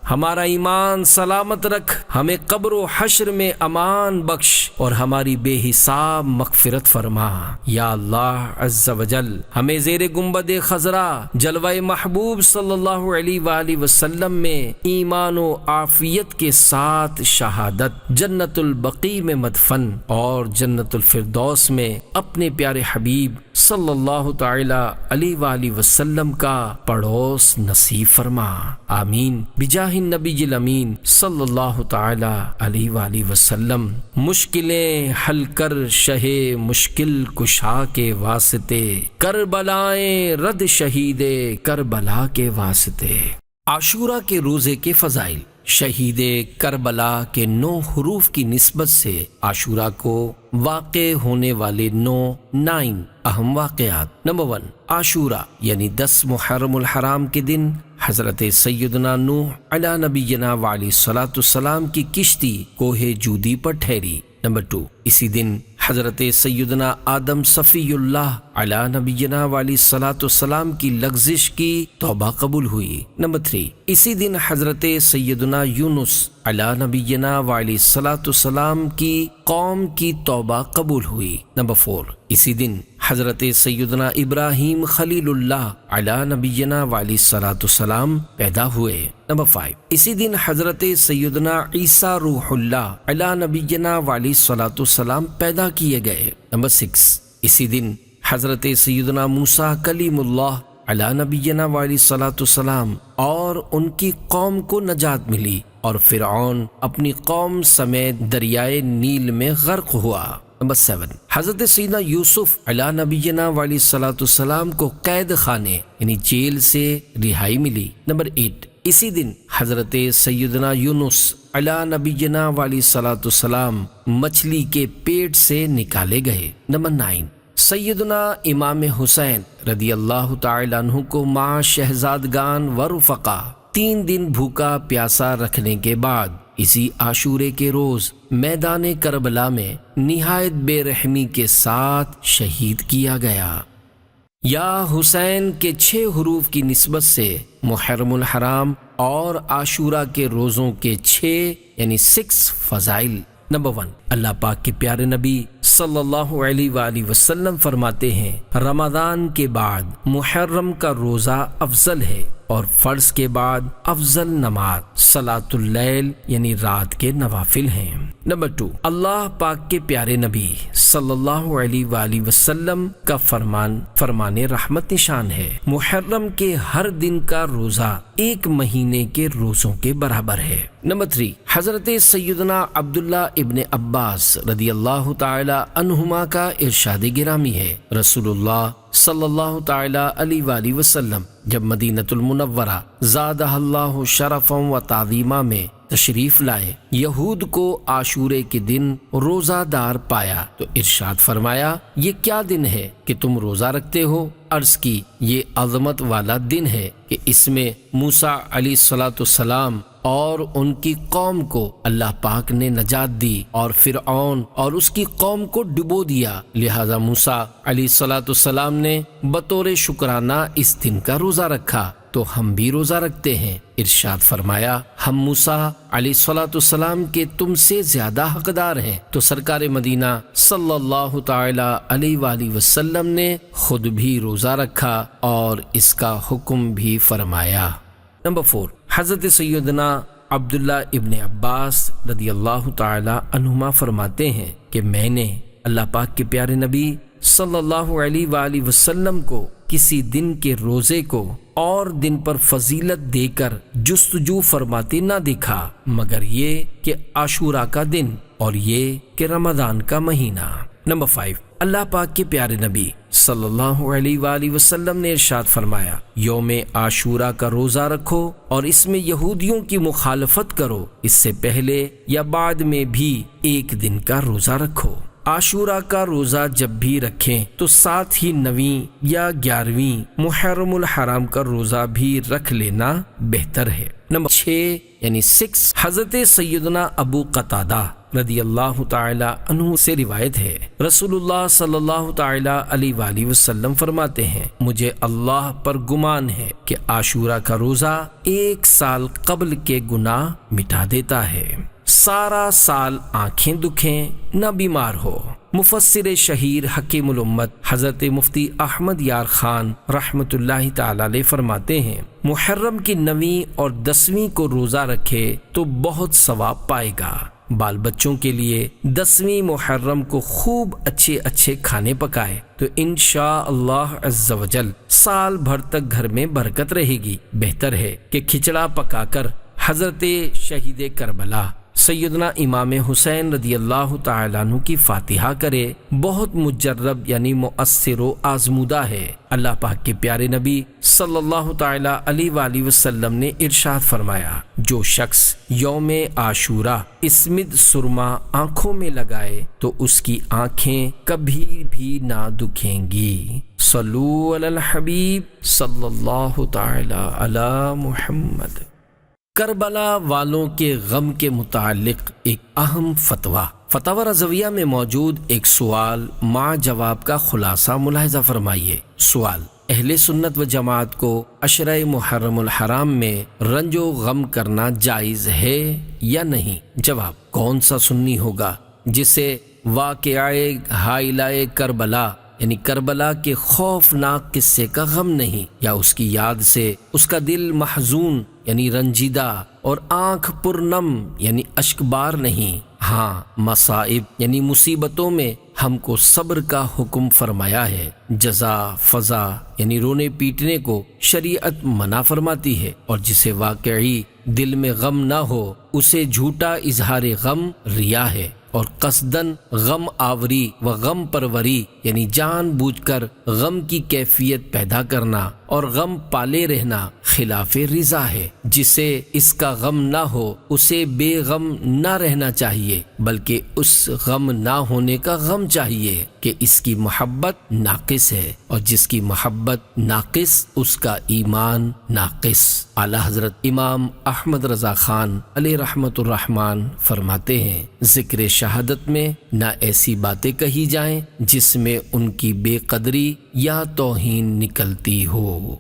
ہمارا ایمان سلامت رکھ، ہمیں قبر و حشر میں امان بخش اور ہماری بے حساب مغفرت فرما۔ یا اللہ عز و جل ہمیں زیر گنبد خضرا جلوہ محبوب صلی اللہ علیہ وآلہ وسلم میں ایمان و عافیت کے ساتھ شہادت، جنت البقیع میں مدفن اور جنت الفردوس میں اپنے پیارے حبیب صلی اللہ تعالی علیہ وآلہ وسلم کا پڑوس نصیب فرما۔ آمین بجاہ النبی الامین صلی اللہ تعالی علیہ وآلہ وسلم۔ مشکلیں حل کر شہ مشکل کشا کے واسطے، کربلائیں رد شہید کربلا کے واسطے۔ عاشورہ کے روزے کے فضائل۔ شہید کربلا کے 9 حروف کی نسبت سے عاشورہ کو واقع ہونے والے 9 اہم واقعات۔ نمبر 1، عاشورہ یعنی 10 محرم الحرام کے دن حضرت سیدنا نوح علی نبینا وعلیہ الصلوۃ والسلام کی کشتی کوہ جودی پر ٹھہری۔ نمبر 2، اسی دن حضرت سیدنا آدم صفی اللہ علی نبینا وعلیہ الصلوۃ والسلام کی لغزش کی توبہ قبول ہوئی۔ نمبر 3، اسی دن حضرت سیدنا یونس علی نبینا وعلیہ الصلوۃ والسلام کی قوم کی توبہ قبول ہوئی۔ نمبر 4، اسی دن حضرت سیدنا ابراہیم خلیل اللہ علی نبینا وعلیہ الصلوۃ والسلام پیدا ہوئے۔ نمبر 5، اسی دن حضرت سیدنا عیسیٰ روح اللہ علی نبینا وعلیہ الصلوۃ والسلام پیدا کیے گئے۔ نمبر 6، اسی دن حضرت سیدنا موسیٰ کلیم اللہ علی نبینا وعلیہ الصلوۃ والسلام اور ان کی قوم کو نجات ملی اور فرعون اپنی قوم سمیت دریائے نیل میں غرق ہوا۔ نمبر 7، حضرت سیدنا یوسف علی نبینا وعلیہ الصلوۃ والسلام کو قید خانے یعنی جیل سے رہائی ملی۔ نمبر 8، اسی دن حضرت سیدنا یونس علی نبینا وعلیہ الصلوۃ والسلام مچھلی کے پیٹ سے نکالے گئے۔ نمبر 9، سیدنا امام حسین رضی اللہ تعالی عنہ کو مع شہزادگان و رفقا 3 دن بھوکا پیاسا رکھنے کے بعد اسی عاشورے کے روز میدان کربلا میں نہایت بے رحمی کے ساتھ شہید کیا گیا۔ یا حسین کے 6 حروف کی نسبت سے محرم الحرام اور عاشورہ کے روزوں کے 6 یعنی 6 فضائل۔ نمبر 1، اللہ پاک کے پیارے نبی صلی اللہ علیہ وآلہ وسلم فرماتے ہیں رمضان کے بعد محرم کا روزہ افضل ہے اور فرض کے بعد افضل نماز صلاۃ اللیل یعنی رات کے نوافل ہیں۔ نمبر 2، اللہ پاک کے پیارے نبی صلی اللہ علیہ وآلہ وسلم کا فرمان رحمت نشان ہے، محرم کے ہر دن کا روزہ 1 مہینے کے روزوں کے برابر ہے۔ نمبر 3، حضرت سیدنا عبداللہ ابن عباس رضی اللہ تعالی عنہما کا ارشاد گرامی ہے، رسول اللہ صلی اللہ تعالی علیہ وآلہ وسلم جب مدینۃ المنورہ زادہ اللہ شرفا و تعظیما میں تشریف لائے، یہود کو عاشورے کے دن روزہ دار پایا تو ارشاد فرمایا یہ کیا دن ہے کہ تم روزہ رکھتے ہو؟ عرض کی یہ عظمت والا دن ہے کہ اس میں موسیٰ علیہ الصلوۃ والسلام اور ان کی قوم کو اللہ پاک نے نجات دی اور فرعون اور اس کی قوم کو ڈبو دیا، لہذا موسیٰ علیہ الصلوۃ والسلام نے بطور شکرانہ اس دن کا روزہ رکھا تو ہم بھی روزہ رکھتے ہیں۔ ارشاد فرمایا ہم موسیٰ علیہ الصلوۃ والسلام کے تم سے زیادہ حقدار ہیں، تو سرکار مدینہ صلی اللہ تعالی علیہ وآلہ وسلم نے خود بھی روزہ رکھا اور اس کا حکم بھی فرمایا۔ نمبر 4، حضرت سیدنا عبداللہ ابن عباس رضی اللہ تعالی عنہما فرماتے ہیں کہ میں نے اللہ پاک کے پیارے نبی صلی اللہ علیہ وآلہ وسلم کو کسی دن کے روزے کو اور دن پر فضیلت دے کر جستجو فرماتے نہ دیکھا مگر یہ کہ عاشورہ کا دن اور یہ کہ رمضان کا مہینہ۔ نمبر 5، اللہ پاک کے پیارے نبی صلی اللہ علیہ وآلہ وسلم نے ارشاد فرمایا، یوم عاشورہ کا روزہ رکھو اور اس میں یہودیوں کی مخالفت کرو، اس سے پہلے یا بعد میں بھی ایک دن کا روزہ رکھو۔ عاشورہ کا روزہ جب بھی رکھیں تو ساتھ ہی 9ویں یا 11ویں محرم الحرام کا روزہ بھی رکھ لینا بہتر ہے۔ نمبر 6 یعنی 6، حضرت سیدنا ابو قتادہ رضی اللہ تعالی عنہ سے روایت ہے، رسول اللہ صلی اللہ تعالی علیہ وآلہ وسلم فرماتے ہیں، مجھے اللہ پر گمان ہے کہ عاشورہ کا روزہ 1 سال قبل کے گناہ مٹا دیتا ہے، سارا سال آنکھیں دکھیں نہ بیمار ہو۔ مفسر شہیر حکیم الامت حضرت مفتی احمد یار خان رحمۃ اللہ تعالی علیہ فرماتے ہیں، محرم کی 9ویں اور 10ویں کو روزہ رکھے تو بہت ثواب پائے گا۔ بال بچوں کے لیے 10ویں محرم کو خوب اچھے اچھے کھانے پکائے تو انشاءاللہ عز و جل سال بھر تک گھر میں برکت رہے گی۔ بہتر ہے کہ کھچڑا پکا کر حضرت شہید کربلا سیدنا امام حسین رضی اللہ تعالیٰ عنہ کی فاتحہ کرے، بہت مجرب یعنی مؤثر و آزمودہ ہے۔ اللہ پاک کے پیارے نبی صلی اللہ تعالیٰ علیہ وآلہ وسلم نے ارشاد فرمایا، جو شخص یوم عاشورہ اسمد سرما آنکھوں میں لگائے تو اس کی آنکھیں کبھی بھی نہ دکھیں گی۔ صلو علی الحبیب صلی اللہ تعالیٰ علی محمد۔ کربلا والوں کے غم کے متعلق ایک اہم فتویٰ رضویہ میں موجود ایک سوال مع جواب کا خلاصہ ملاحظہ فرمائیے۔ سوال، اہل سنت و جماعت کو عشرہ محرم الحرام میں رنج و غم کرنا جائز ہے یا نہیں؟ جواب، کون سا سنی ہوگا جسے واقعہ حائلہ کربلا یعنی کربلا کے خوفناک قصے کا غم نہیں، یا اس کی یاد سے اس کا دل محزون یعنی رنجیدہ اور آنکھ پرنم یعنی اشکبار نہیں۔ ہاں، مصائب یعنی مصیبتوں میں ہم کو صبر کا حکم فرمایا ہے۔ جزا فضا یعنی رونے پیٹنے کو شریعت منع فرماتی ہے، اور جسے واقعی دل میں غم نہ ہو اسے جھوٹا اظہار غم ریا ہے، اور قصدن غم آوری و غم پروری یعنی جان بوجھ کر غم کی کیفیت پیدا کرنا اور غم پالے رہنا خلاف رضا ہے۔ جسے اس کا غم نہ ہو اسے بے غم نہ رہنا چاہیے، بلکہ اس غم نہ ہونے کا غم چاہیے کہ اس کی محبت ناقص ہے، اور جس کی محبت ناقص اس کا ایمان ناقص۔ اعلی حضرت امام احمد رضا خان علیہ رحمت الرحمن فرماتے ہیں، ذکر شہادت میں نہ ایسی باتیں کہی جائیں جس میں ان کی بے قدری یا توہین نکلتی ہو۔